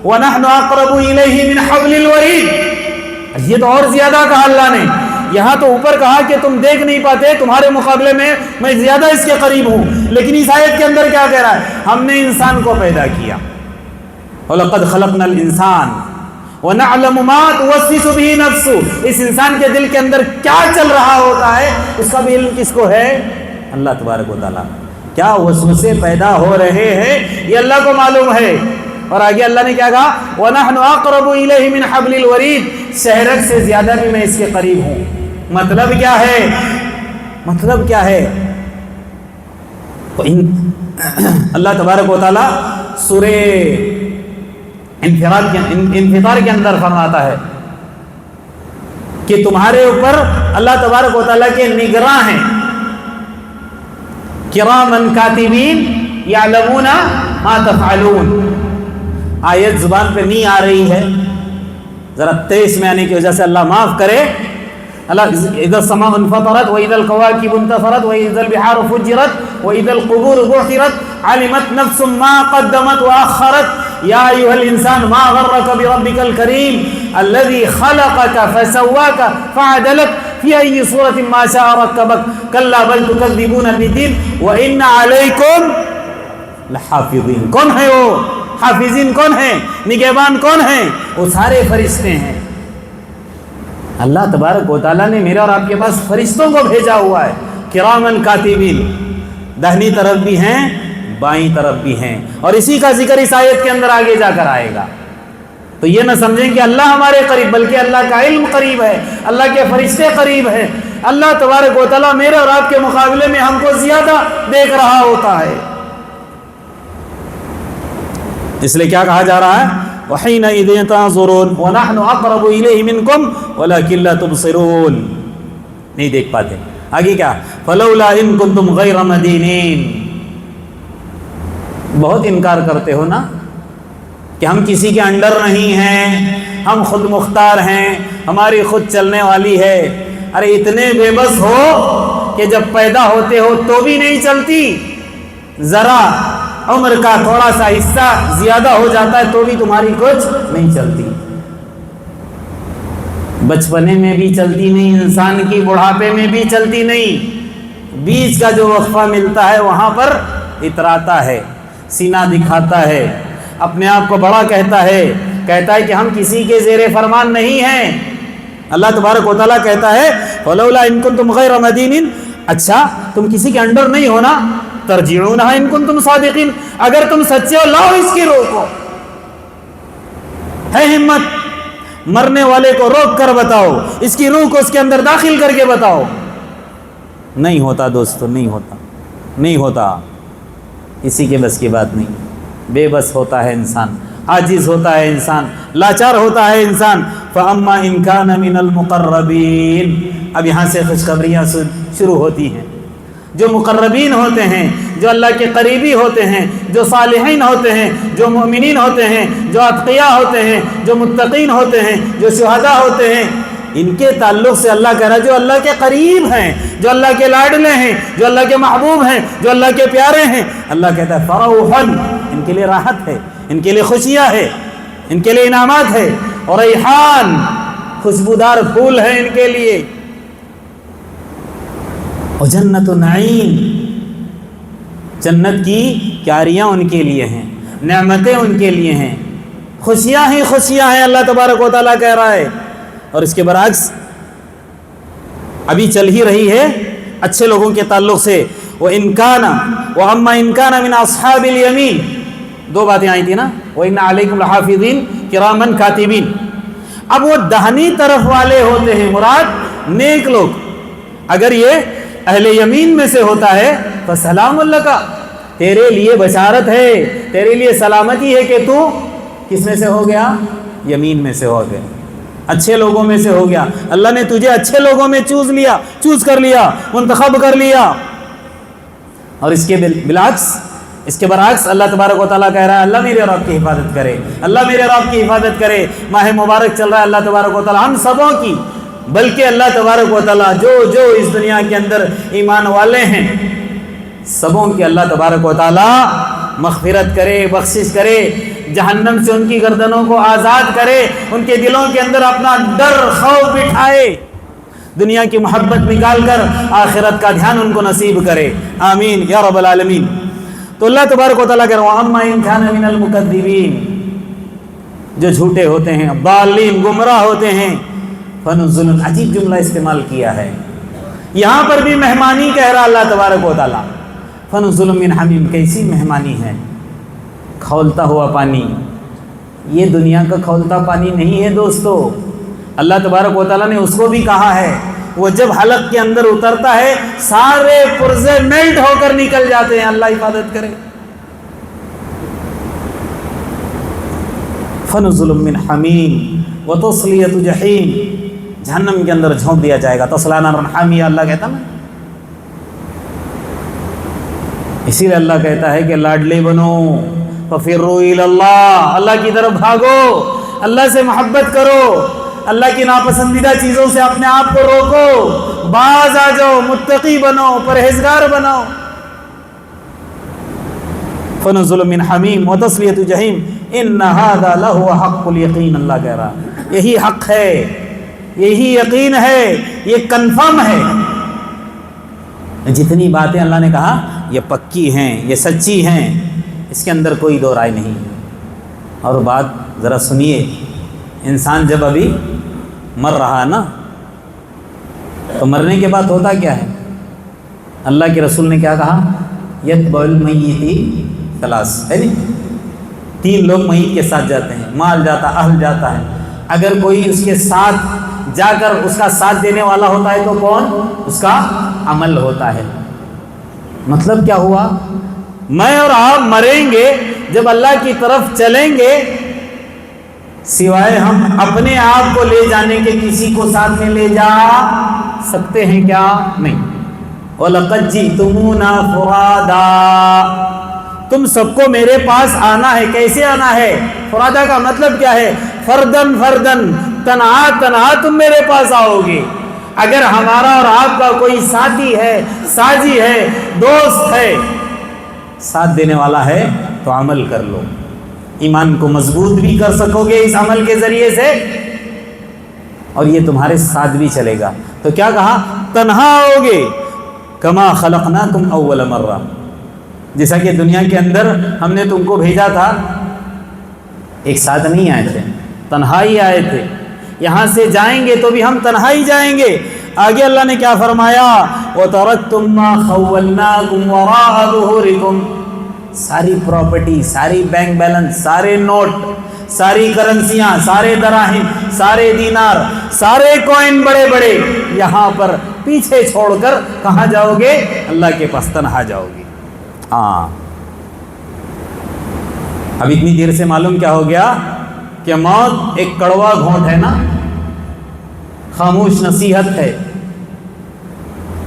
وَنَحْنُ أَقْرَبُ إِلَيْهِ مِنْ حَبْلِ الْوَرِيدِ۔ یہ تو اور زیادہ کہا اللہ نے، یہاں تو اوپر کہا کہ تم دیکھ نہیں پاتے، تمہارے مقابلے میں زیادہ اس کے قریب ہوں، لیکن اس آیت کے اندر کیا کہہ رہا ہے؟ ہم نے انسان کو پیدا کیا، وَلَقَدْ خَلَقْنَا الْإِنسَانَ وَنَعْلَمُ مَا تُوَسْوِسُ بِهِ نَفْسُهُ، اس انسان کے دل کے اندر کیا چل رہا ہوتا ہے اس کا بھی علم کس کو ہے؟ اللہ تبارک و تعالیٰ۔ کیا وسوسے پیدا ہو رہے ہیں یہ اللہ کو معلوم ہے۔ اور آگے اللہ نے کیا کہا؟ وَنَحْنُ أَقْرَبُ إِلَيْهِ مِنْ حَبْلِ الْوَرِيدِ، شہرک سے زیادہ بھی میں اس کے قریب ہوں۔ مطلب کیا ہے؟ مطلب کیا ہے؟ اللہ تبارک و تعالیٰ سورہ انفطار کے اندر فرماتا ہے کہ تمہارے اوپر اللہ تبارک و تعالیٰ کے نگراں ہیں، کرامن کاتبین یعلمون ما تفعلون۔ آیت زبان پہ نہیں آ رہی ہے، ذرا تیز میں آنے کی وجہ سے اللہ معاف کرے۔ اللہ اذا السماء انفطرت واذا الكواكب انتثرت واذا البحار فجرت واذا القبور بعثرت علمت نفس ما قدمت واخرت یا ایھا الانسان ما غرک بربک الکریم الذی خلقک فسواک فعدلک فی ای صورت ما شاء رکبک کلا بل تکذبون بالدین وان علیکم لحافظین۔ کون ہے وہ حافظین؟ کون ہیں؟ نگہبان کون ہیں؟ وہ سارے فرشتے ہیں۔ اللہ تبارک و تعالیٰ نے میرے اور آپ کے پاس فرشتوں کو بھیجا ہوا ہے، کرامن کاتبین، داہنی طرف بھی ہیں بائیں طرف بھی ہیں، اور اسی کا ذکر اس آیت کے اندر آگے جا کر آئے گا۔ تو یہ نہ سمجھیں کہ اللہ ہمارے قریب، بلکہ اللہ کا علم قریب ہے، اللہ کے فرشتے قریب ہیں۔ اللہ تبارک و تعالیٰ میرے اور آپ کے مقابلے میں ہم کو زیادہ دیکھ رہا ہوتا ہے۔ اس لیے کیا کہا جا رہا ہے؟ وَحِينَئِذٍ تَنظُرُونَ وَنَحْنُ أَقْرَبُ إِلَيْهِ مِنْكُمْ وَلَكِنْ لَا تُبْصِرُونَ، نہیں دیکھ پاتے۔ آگے کیا؟ فلولا ان کنتم غیر مدینین. بہت انکار کرتے ہو نا کہ ہم کسی کے انڈر نہیں ہیں، ہم خود مختار ہیں، ہماری خود چلنے والی ہے. ارے اتنے بے بس ہو کہ جب پیدا ہوتے ہو تو بھی نہیں چلتی، ذرا عمر کا تھوڑا سا حصہ زیادہ ہو جاتا ہے تو بھی تمہاری کچھ نہیں چلتی. بچپنے میں بھی چلتی نہیں انسان کی، بڑھاپے میں بھی چلتی نہیں، بیچ کا جو وقفہ ملتا ہے وہاں پر اتراتا ہے، سینہ دکھاتا ہے، اپنے آپ کو بڑا کہتا ہے کہ ہم کسی کے زیر فرمان نہیں ہیں. اللہ تبارک و تعالیٰ کہتا ہے فلولا ان کنتم غیر مدینین. اچھا تم کسی کے انڈر نہیں ہونا، ترجعونہا ان کنتم صادقین، اگر تم سچے ہو لاؤ اس کی روح کو. ہے ہمت، مرنے والے کو روک کر بتاؤ، اس کی روح کو اس کے اندر داخل کر کے بتاؤ. نہیں ہوتا دوستو، نہیں ہوتا. کسی کے بس کی بات نہیں. بے بس ہوتا ہے انسان، عاجز ہوتا ہے انسان، لاچار ہوتا ہے انسان. فَأَمَّا إِن كَانَ مِنَ الْمُقَرَّبِينَ. اب یہاں سے خوشخبریاں شروع ہوتی ہیں. جو مقربین ہوتے ہیں، جو اللہ کے قریبی ہوتے ہیں، جو صالحین ہوتے ہیں، جو مومنین ہوتے ہیں، جو اتقیاء ہوتے ہیں، جو متقین ہوتے ہیں، جو شہداء ہوتے ہیں، ان کے تعلق سے اللہ کہہ رہا ہے جو اللہ کے قریب ہیں، جو اللہ کے لاڈلے ہیں، جو اللہ کے محبوب ہیں، جو اللہ کے پیارے ہیں. اللہ کہتا ہے فَرَوْحًا، ان کے لیے راحت ہے، ان کے لیے خوشیاں ہے، ان کے لیے انعامات ہے. اور ریحان، خوشبودار پھول ہے ان کے لیے. اور جنت نعیم، جنت کی کیاریاں ان کے لیے ہیں، نعمتیں ان کے لیے ہیں، خوشیاں ہی خوشیاں ہیں. اللہ تبارک و تعالیٰ کہہ رہا ہے. اور اس کے برعکس ابھی چل ہی رہی ہے اچھے لوگوں کے تعلق سے. وَإِن كَانَ وَأَمَّا إِن كَانَ مِنْ أَصْحَابِ الْيَمِينِ. دو باتیں آئی تھی نا، وَإِنَّ عَلَيْكُمْ لَحَافِظِينَ كِرَامًا كَاتِبِينَ. اب وہ دہنی طرف والے ہوتے ہیں مراد نیک لوگ. اگر یہ اہل یمین میں سے ہوتا ہے فسلام اللہ کا، تیرے لیے بشارت ہے، تیرے لیے سلامتی ہے کہ تو کس میں سے ہو گیا؟ یمین میں سے ہو گیا، اچھے لوگوں میں سے ہو گیا. اللہ نے تجھے اچھے لوگوں میں چوز کر لیا، منتخب کر لیا. اور اس کے بالعکس، اس کے برعکس اللہ تبارک و تعالیٰ کہہ رہا ہے اللہ میرے رب کی حفاظت کرے، اللہ میرے رب کی حفاظت کرے. ماہ مبارک چل رہا ہے، اللہ تبارک و تعالیٰ ہم سبوں کی، بلکہ اللہ تبارک و تعالیٰ جو اس دنیا کے اندر ایمان والے ہیں سبوں کی اللہ تبارک و تعالیٰ مغفرت کرے، بخشش کرے، جہنم سے ان کی گردنوں کو آزاد کرے، ان کے دلوں کے اندر اپنا ڈر خوف بٹھائے، دنیا کی محبت نکال کر آخرت کا دھیان ان کو نصیب کرے. آمین یا رب العالمین. تو اللہ تبارک و تعالیٰ کہہ رہا ہوں اما ان کان من المکذبین، جو جھوٹے ہوتے ہیں، ضالین، گمراہ ہوتے ہیں. فنزل، عجیب جملہ استعمال کیا ہے یہاں پر بھی، مہمانی کہہ رہا اللہ تبارک و تعالیٰ. فنزل من حمیم، کیسی مہمانی ہے؟ کھولتا ہوا پانی. یہ دنیا کا کھولتا پانی نہیں ہے دوستو. اللہ تبارک و تعالیٰ نے اس کو بھی کہا ہے، وہ جب حلق کے اندر اترتا ہے سارے پرزے میلٹ ہو کر نکل جاتے ہیں. اللہ حفاظت کرے. فنزل من حمیم وتصلیۃ جحیم، جہنم کے اندر جھونک دیا جائے گا. تصلیٰ نارا حامیہ اللہ کہتا نا. اسی لیے اللہ کہتا ہے کہ لاڈلے بنو، ففروا الی اللہ، اللہ کی طرف بھاگو، اللہ سے محبت کرو، اللہ کی ناپسندیدہ چیزوں سے اپنے آپ کو روکو، باز آ جاؤ، متقی بنو، پرہیزگار بنو. فنزل من حمیم وتصلیۃ جحیم ان ھذا لہو حق الیقین. اللہ کہہ رہا یہی حق ہے، یہی یقین ہے، یہ کنفرم ہے. جتنی باتیں اللہ نے کہا یہ پکی ہیں، یہ سچی ہیں، اس کے اندر کوئی دو رائے نہیں. اور بات ذرا سنیے، انسان جب ابھی مر رہا ہے نا، تو مرنے کے بعد ہوتا کیا ہے؟ اللہ کے رسول نے کیا کہا؟ یتبع المیت ثلاث، ہے نہیں؟ 3 لوگ میت کے ساتھ جاتے ہیں، مال جاتا، اہل جاتا ہے. اگر کوئی اس کے ساتھ جا کر اس کا ساتھ دینے والا ہوتا ہے تو کون؟ اس کا عمل ہوتا ہے. مطلب کیا ہوا؟ میں اور آپ مریں گے، جب اللہ کی طرف چلیں گے، سوائے ہم اپنے آپ کو لے جانے کے کسی کو ساتھ میں لے جا سکتے ہیں کیا؟ نہیں. وَلَقَدْ جِئْتُمُونَا فُرَادًا، تم سب کو میرے پاس آنا ہے. کیسے آنا ہے؟ فرادا کا مطلب کیا ہے؟ فردن فردن، تنہا تنہا تم میرے پاس آؤ گے. اگر ہمارا اور آپ کا کوئی ساتھی ہے، ساجی ہے، دوست ہے، ساتھ دینے والا ہے تو عمل کر لو. ایمان کو مضبوط بھی کر سکو گے اس عمل کے ذریعے سے، اور یہ تمہارے ساتھ بھی چلے گا. تو کیا کہا؟ تنہا آؤ گے. کما خلقناکم اول مرہ، جیسا کہ دنیا کے اندر ہم نے تم کو بھیجا تھا ایک ساتھ نہیں آئے تھے، تنہا ہی آئے تھے. یہاں سے جائیں گے تو بھی ہم تنہا ہی جائیں گے. آگے اللہ نے کیا فرمایا؟ وَتَرَكْتُمْ مَا خَوَّلْنَاكُمْ وَرَاءَ ظُهُورِكُمْ، ساری پراپرٹی، ساری بینک بیلنس، سارے نوٹ، ساری کرنسیاں، سارے دراہم، سارے دینار، سارے کوئن بڑے بڑے یہاں پر پیچھے چھوڑ کر کہاں جاؤ گے؟ اللہ کے پاس تنہا جاؤ گے. ہاں، اب اتنی دیر سے معلوم کیا ہو گیا کہ موت ایک کڑوا گھونٹ ہے نا، خاموش نصیحت ہے،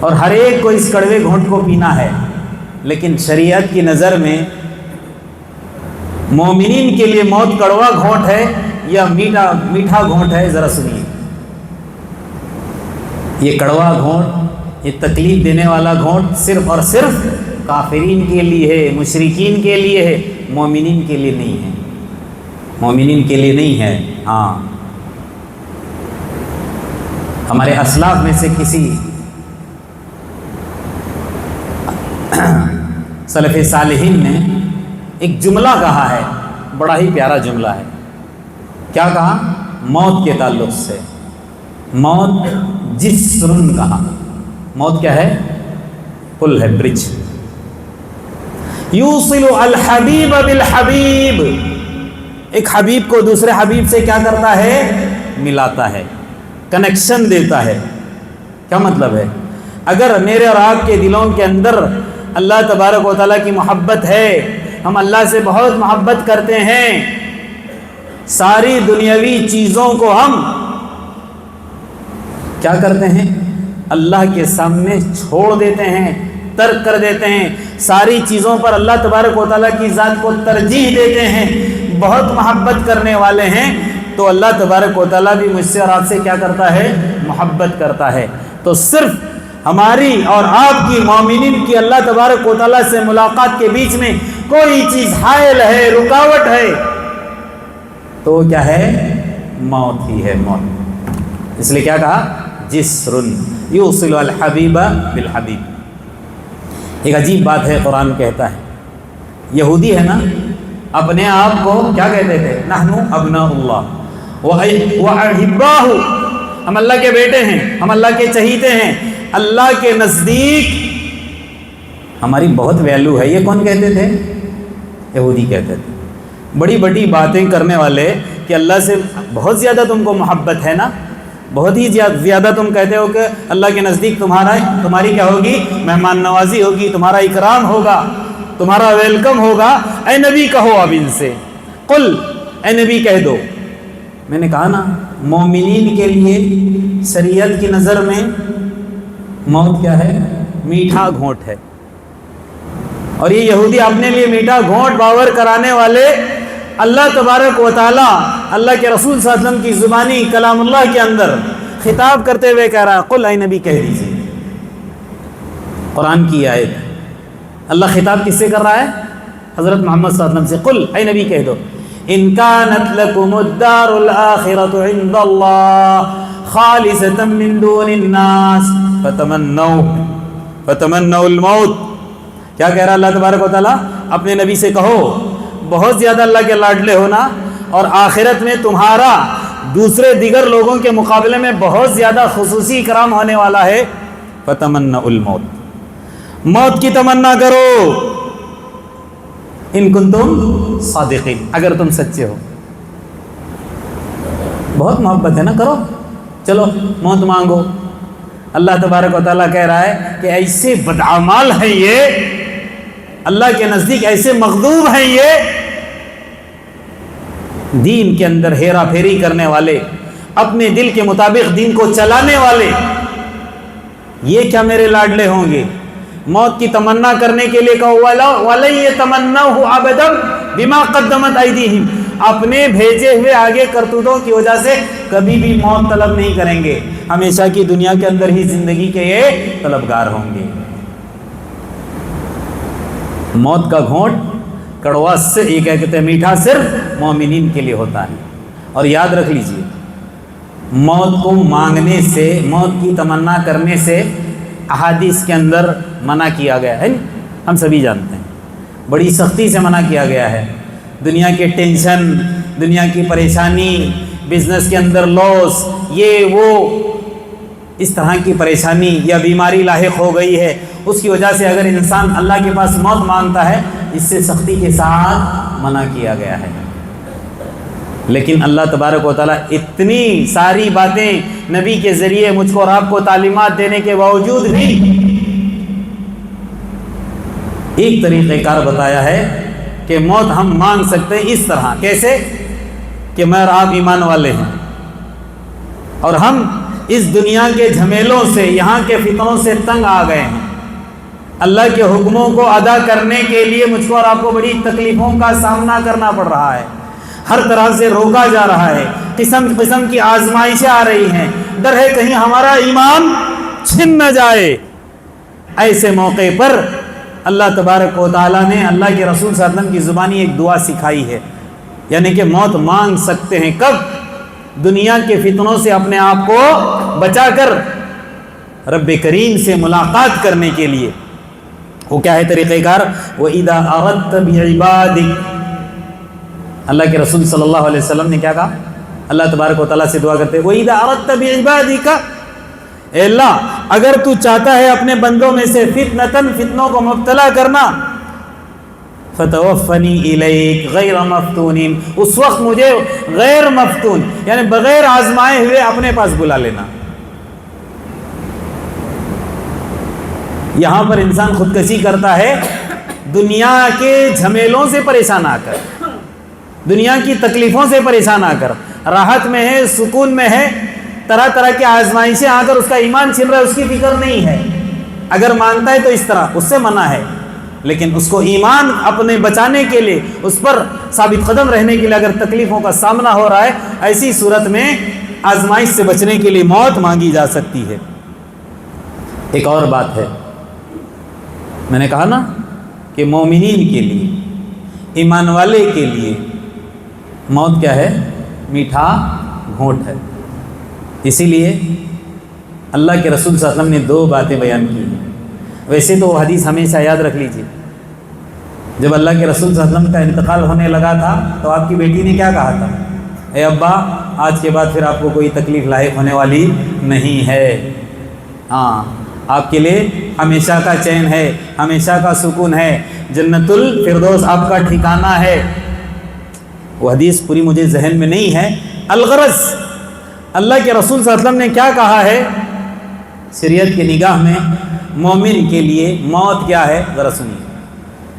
اور ہر ایک کو اس کڑوے گھونٹ کو پینا ہے. لیکن شریعت کی نظر میں مومنین کے لیے موت کڑوا گھونٹ ہے یا میٹھا گھونٹ ہے؟ ذرا سنیے. یہ کڑوا گھونٹ، یہ تکلیف دینے والا گھونٹ صرف اور صرف کافرین کے لیے ہے، مشرکین کے لیے ہے، مومنین کے لیے نہیں ہے. مومنین کے لیے نہیں ہے. ہاں، ہمارے اسلاف میں سے کسی سلف صالحین نے ایک جملہ کہا ہے، بڑا ہی پیارا جملہ ہے. کیا کہا؟ موت کے تعلق سے، موت جسرن کہا. موت کیا ہے؟ پل ہے، برج. یوصل الحبیب بالحبیب، ایک حبیب کو دوسرے حبیب سے کیا کرتا ہے؟ ملاتا ہے، کنیکشن دیتا ہے. کیا مطلب ہے؟ اگر میرے اور آپ کے دلوں کے اندر اللہ تبارک و تعالیٰ کی محبت ہے، ہم اللہ سے بہت محبت کرتے ہیں، ساری دنیاوی چیزوں کو ہم کیا کرتے ہیں؟ اللہ کے سامنے چھوڑ دیتے ہیں، ترک کر دیتے ہیں. ساری چیزوں پر اللہ تبارک و تعالیٰ کی ذات کو ترجیح دیتے ہیں، بہت محبت کرنے والے ہیں. تو اللہ تبارک و تعالیٰ بھی مجھ سے اور آپ سے کیا کرتا ہے؟ محبت کرتا ہے. تو صرف ہماری اور آپ کی، مومنین کی اللہ تبارک و تعالیٰ سے ملاقات کے بیچ میں کوئی چیز حائل ہے، رکاوٹ ہے، تو وہ کیا ہے؟ موت ہی ہے، موت. اس لیے کیا کہا؟ جسرن یوصل الحبیب بالحبیب. ایک عجیب بات ہے، قرآن کہتا ہے، یہودی ہے نا، اپنے آپ کو کیا کہتے تھے؟ نحنو ابناء اللہ وَأَحِبَّاهُ، ہم اللہ کے بیٹے ہیں، ہم اللہ کے چہیتے ہیں، اللہ کے نزدیک ہماری بہت ویلیو ہے. یہ کون کہتے تھے؟ یہودی کہتے تھے. بڑی بڑی باتیں کرنے والے کہ اللہ سے بہت زیادہ تم کو محبت ہے نا، بہت ہی زیادہ تم کہتے ہو کہ اللہ کے نزدیک تمہاری کیا ہوگی؟ مہمان نوازی ہوگی، تمہارا اکرام ہوگا، تمہارا ویلکم ہوگا. اے نبی کہو اب ان سے، قل، اے نبی کہہ دو. میں نے کہا نا، مومنین کے لیے شریعت کی نظر میں موت کیا ہے؟ میٹھا گھونٹ ہے. اور یہ یہودی اپنے لیے میٹھا گھونٹ باور کرانے والے اللہ تبارک و تعالیٰ اللہ کے رسول صلی اللہ علیہ وسلم کی زبانی کلام اللہ کے اندر خطاب کرتے ہوئے کہہ رہا ہے، قل، اے نبی کہہ دیجیے. قرآن کی آیت، اللہ خطاب کس سے کر رہا ہے؟ حضرت محمد صلی اللہ علیہ وسلم سے. قل، اے نبی کہہ دو، ان کانت لکم الدار الآخرۃ عند اللہ خالصۃ من دون الناس فتمنوا الموت. کیا کہہ رہا اللہ تبارک و تعالیٰ؟ اپنے نبی سے کہو، بہت زیادہ اللہ کے لاڈلے ہونا، اور آخرت میں تمہارا دوسرے دیگر لوگوں کے مقابلے میں بہت زیادہ خصوصی اکرام ہونے والا ہے. فتمنوا الموت، موت کی تمنا کرو، ان کنتم صادقین، اگر تم سچے ہو. بہت محبت ہے نا، کرو، چلو موت مانگو. اللہ تبارک و تعالیٰ کہہ رہا ہے کہ ایسے بدعمال ہیں یہ، اللہ کے نزدیک ایسے مغضوب ہیں یہ، دین کے اندر ہیرا پھیری کرنے والے، اپنے دل کے مطابق دین کو چلانے والے. یہ کیا میرے لاڈلے ہوں گے؟ موت کی تمنا کرنے کے لیے کہا وَلَن يَتَمَنَّوْهُ أَبَدًا بِمَا قَدَّمَتْ أَيْدِيهِمْ، اپنے بھیجے ہوئے آگے کرتوتوں کی وجہ سے کبھی بھی موت طلب نہیں کریں گے، ہمیشہ کی دنیا کے اندر ہی زندگی کے یہ طلبگار ہوں گے۔ موت کا گھونٹ کڑوا سے یہ کہتے ہیں میٹھا صرف مومنین کے لیے ہوتا ہے۔ اور یاد رکھ لیجئے، موت کو مانگنے سے، موت کی تمنا کرنے سے احادیث کے اندر منع کیا گیا ہے، ہم سبھی جانتے ہیں، بڑی سختی سے منع کیا گیا ہے۔ دنیا کے ٹینشن، دنیا کی پریشانی، بزنس کے اندر لاس، یہ وہ اس طرح کی پریشانی یا بیماری لاحق ہو گئی ہے، اس کی وجہ سے اگر انسان اللہ کے پاس موت مانگتا ہے، اس سے سختی کے ساتھ منع کیا گیا ہے۔ لیکن اللہ تبارک و تعالیٰ اتنی ساری باتیں نبی کے ذریعے مجھ کو اور آپ کو تعلیمات دینے کے باوجود بھی ایک طریقہ کار بتایا ہے کہ موت ہم مانگ سکتے ہیں اس طرح۔ کیسے؟ کہ میں اور آپ ایمان والے ہیں اور ہم اس دنیا کے جھمیلوں سے، یہاں کے فتنوں سے تنگ آ گئے ہیں، اللہ کے حکموں کو ادا کرنے کے لیے مجھ کو اور آپ کو بڑی تکلیفوں کا سامنا کرنا پڑ رہا ہے، ہر طرح سے روکا جا رہا ہے، قسم قسم کی آزمائشیں آ رہی ہیں، ڈر ہے کہیں ہمارا ایمان چھن نہ جائے۔ ایسے موقع پر اللہ تبارک و تعالیٰ نے اللہ کے رسول صلی اللہ علیہ وسلم کی زبانی ایک دعا سکھائی ہے، یعنی کہ موت مانگ سکتے ہیں کب؟ دنیا کے فتنوں سے اپنے آپ کو بچا کر رب کریم سے ملاقات کرنے کے لیے۔ وہ کیا ہے طریقہ کار؟ وَإِذَا أَرَدْتَ بِعِبَادِكَ، اللہ کے رسول صلی اللہ علیہ وسلم نے کیا کہا؟ اللہ تبارک و تعالیٰ سے دعا کرتے ہیں وَإِذَا أَرَدْتَ بِعِبَادِكَ، اے اللہ اگر تو چاہتا ہے اپنے بندوں میں سے فتنوں کو مبتلا کرنا، فَتَوَفَّنِي إِلَيْكَ غَيْرَ مَفْتُونٍ، اس وقت مجھے غیر مفتون یعنی بغیر آزمائے ہوئے اپنے پاس بلا لینا۔ یہاں پر انسان خودکشی کرتا ہے دنیا کے جھمیلوں سے پریشان آ کر، دنیا کی تکلیفوں سے پریشان آ کر، راحت میں ہے، سکون میں ہے، طرح طرح کی آزمائشیں آ کر اس کا ایمان چھن رہا ہے، اس کی فکر نہیں ہے۔ اگر مانگتا ہے تو اس طرح، اس سے منع ہے، لیکن اس کو ایمان اپنے بچانے کے لیے، اس پر ثابت قدم رہنے کے لیے اگر تکلیفوں کا سامنا ہو رہا ہے، ایسی صورت میں آزمائش سے بچنے کے لیے موت مانگی جا سکتی ہے۔ ایک اور بات ہے، میں نے کہا نا کہ مومنین کے لیے، ایمان والے کے لیے موت کیا ہے؟ میٹھا گھونٹ ہے۔ اسی لیے اللہ کے رسول صلی اللہ علیہ وسلم نے دو باتیں بیان کی ہیں۔ ویسے تو وہ حدیث ہمیشہ یاد رکھ لیجیے، جب اللہ کے رسول صلی اللہ علیہ وسلم کا انتقال ہونے لگا تھا تو آپ کی بیٹی نے کیا کہا تھا؟ اے ابا، آج کے بعد پھر آپ کو کوئی تکلیف لاحق ہونے والی نہیں ہے، ہاں آپ کے لیے ہمیشہ کا چین ہے، ہمیشہ کا سکون ہے، جنت الفردوس آپ کا ٹھکانہ ہے۔ وہ حدیث پوری مجھے ذہن میں نہیں ہے، الغرض اللہ کے رسول صلی اللہ علیہ وسلم نے کیا کہا ہے شریعت کی نگاہ میں مومن کے لیے موت کیا ہے، ذرا سنیے۔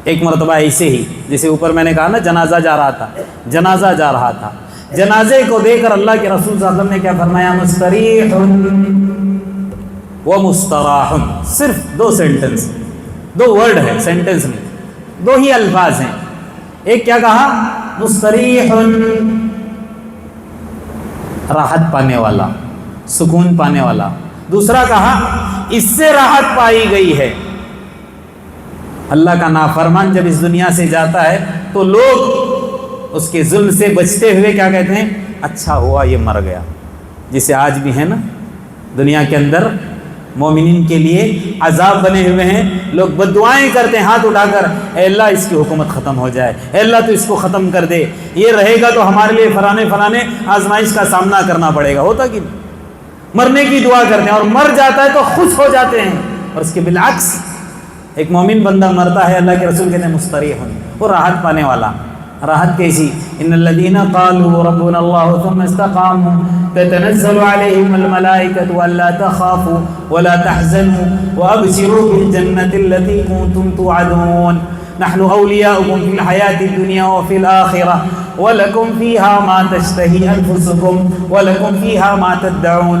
ایک مرتبہ ایسے ہی جیسے اوپر میں نے کہا نا جنازہ جا رہا تھا، جنازہ جا رہا تھا، جنازے کو دیکھ کر اللہ کے رسول صلی اللہ علیہ وسلم نے کیا فرمایا؟ مستریح و مستراح، صرف دو سینٹنس، دو ورڈ ہے سینٹنس میں، دو ہی الفاظ ہیں۔ ایک کیا کہا؟ مستریح، راحت پانے والا، سکون پانے والا۔ دوسرا کہا اس سے راحت پائی گئی ہے۔ اللہ کا نافرمان جب اس دنیا سے جاتا ہے تو لوگ اس کے ظلم سے بچتے ہوئے کیا کہتے ہیں؟ اچھا ہوا یہ مر گیا۔ جسے آج بھی ہے نا دنیا کے اندر مومنین کے لیے عذاب بنے ہوئے ہیں، لوگ بد دعائیں کرتے ہیں ہاتھ اٹھا کر، اے اللہ اس کی حکومت ختم ہو جائے، اے اللہ تو اس کو ختم کر دے، یہ رہے گا تو ہمارے لیے فلانے آزمائش کا سامنا کرنا پڑے گا۔ ہوتا کہ مرنے کی دعا کرتے ہیں اور مر جاتا ہے تو خوش ہو جاتے ہیں، اور اس کے بالعکس ایک مومن بندہ مرتا ہے، اللہ کے رسول کہتے ہیں مستریح، وہ راحت پانے والا۔ راحت کیسی؟ ان الذين قالوا ربنا الله ثم استقاموا تتنزل عليهم الملائكة الا تخافوا ولا تحزنوا وابشروا بالجنة التي كنتم توعدون نحن اولياؤكم في الحياة الدنيا وفي الآخرة ولكم فيها ما تشتهي انفسكم ولكم فيها ما تدعون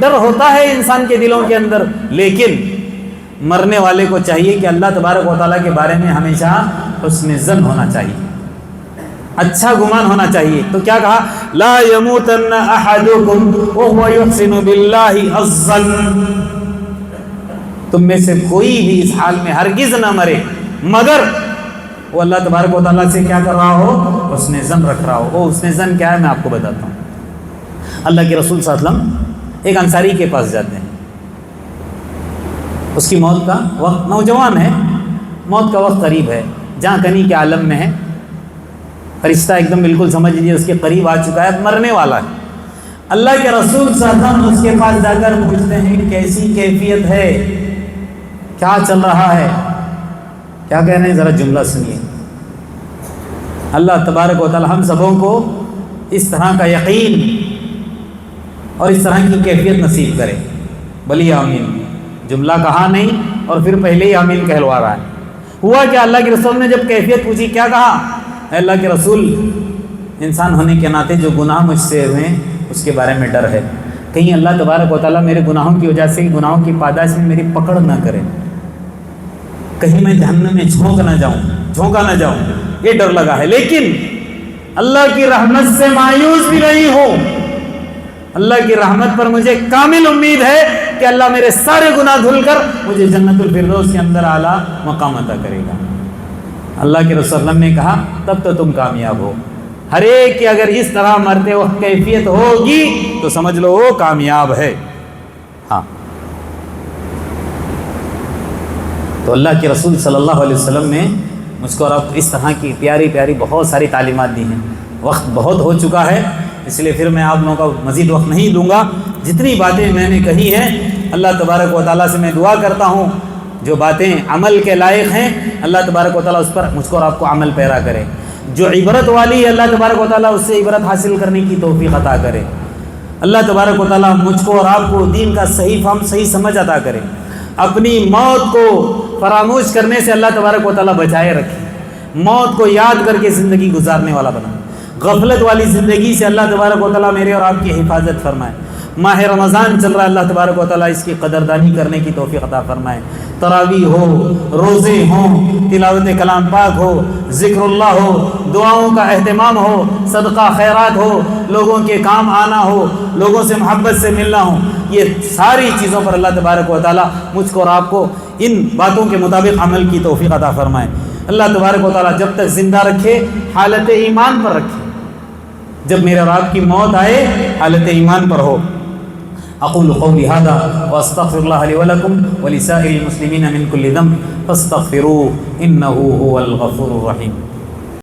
ڈر ہوتا ہے انسان کے دلوں کے اندر، لیکن مرنے والے کو چاہیے کہ اللہ تبارک و تعالیٰ کے بارے میں ہمیشہ حسن ظن ہونا چاہیے، اچھا گمان ہونا چاہیے۔ تو کیا کہا؟ لا یموتن احدکم وهو یحسن باللہ الظن، تم میں سے کوئی بھی اس حال میں ہرگز نہ مرے مگر وہ اللہ تبارک و تعالیٰ سے کیا کر رہا ہو؟ حسن ظن رکھ رہا ہو۔ وہ حسن ظن کیا ہے میں آپ کو بتاتا ہوں۔ اللہ کے رسول صلی اللہ علیہ وسلم ایک انصاری کے پاس جاتے ہیں، اس کی موت کا وقت، نوجوان ہے، موت کا وقت قریب ہے، جہاں کنی کے عالم میں ہے، فرشتہ ایک دم بالکل سمجھ لیجیے اس کے قریب آ چکا ہے، مرنے والا ہے۔ اللہ کے رسول صلی اللہ علیہ وسلم اس کے پاس جا کر پوچھتے ہیں کہ کیسی کیفیت ہے، کیا چل رہا ہے؟ کیا کہہ رہے ہیں؟ ذرا جملہ سنیے۔ اللہ تبارک و تعالی ہم سبوں کو اس طرح کا یقین اور اس طرح کی کیفیت نصیب کرے، بلی آمین۔ جملہ کہا نہیں اور پھر پہلے ہی آمین کہلوا رہا ہے۔ ہوا کہ اللہ کے رسول نے جب کیفیت پوچھی کیا کہا؟ اے اللہ کے رسول، انسان ہونے کے ناطے جو گناہ مجھ سے ہوئے اس کے بارے میں ڈر ہے، کہیں اللہ تبارک و تعالیٰ میرے گناہوں کی وجہ سے گناہوں کی پاداش میں میری پکڑ نہ کرے، کہیں میں جہنم میں جھونکا نہ جاؤں، یہ ڈر لگا ہے۔ لیکن اللہ کی رحمت سے مایوس بھی نہیں ہوں، اللہ کی رحمت پر مجھے کامل امید ہے کہ اللہ میرے سارے گناہ دھل کر مجھے جنت الفردوس کے اندر اعلیٰ مقام عطا کرے گا۔ اللہ کے رسول صلی اللہ علیہ وسلم نے کہا تب تو تم کامیاب ہو۔ ہر ایک کی اگر اس طرح مرتے وقت کیفیت ہوگی تو سمجھ لو وہ کامیاب ہے۔ ہاں، تو اللہ کے رسول صلی اللہ علیہ وسلم نے مجھ کو اور آپ اس طرح کی پیاری پیاری بہت ساری تعلیمات دی ہیں۔ وقت بہت ہو چکا ہے، اس لیے پھر میں آپ لوگوں کا مزید وقت نہیں دوں گا۔ جتنی باتیں میں نے کہی ہیں اللہ تبارک و تعالیٰ سے میں دعا کرتا ہوں جو باتیں عمل کے لائق ہیں اللہ تبارک و تعالیٰ اس پر مجھ کو اور آپ کو عمل پیرا کرے، جو عبرت والی ہے اللہ تبارک و تعالیٰ اس سے عبرت حاصل کرنے کی توفیق عطا کرے۔ اللہ تبارک و تعالیٰ مجھ کو اور آپ کو دین کا صحیح فہم صحیح سمجھ عطا کرے، اپنی موت کو فراموش کرنے سے اللہ تبارک و تعالیٰ بچائے رکھے، موت کو یاد کر کے زندگی گزارنے والا بنا، غفلت والی زندگی سے اللہ تبارک و تعالیٰ میرے اور آپ کی حفاظت فرمائے۔ ماہ رمضان چل رہا ہے، اللہ تبارک و تعالیٰ اس کی قدردانی کرنے کی توفیق عطا فرمائے۔ تراویح ہو، روزے ہوں، تلاوت کلام پاک ہو، ذکر اللہ ہو، دعاؤں کا اہتمام ہو، صدقہ خیرات ہو، لوگوں کے کام آنا ہو، لوگوں سے محبت سے ملنا ہو، یہ ساری چیزوں پر اللہ تبارک و تعالیٰ مجھ کو اور آپ کو ان باتوں کے مطابق عمل کی توفیق عطا فرمائے۔ اللہ تبارک و تعالیٰ جب تک زندہ رکھے حالت ایمان پر رکھے، جب میرے اور آپ کی موت آئے حالت ایمان پر ہو۔ اقول قولی ھذا واستغفر اللہ لی ولکم ولسائر المسلمین من کل ذنب فاستغفروہ انہ هو الغفور الرحیم۔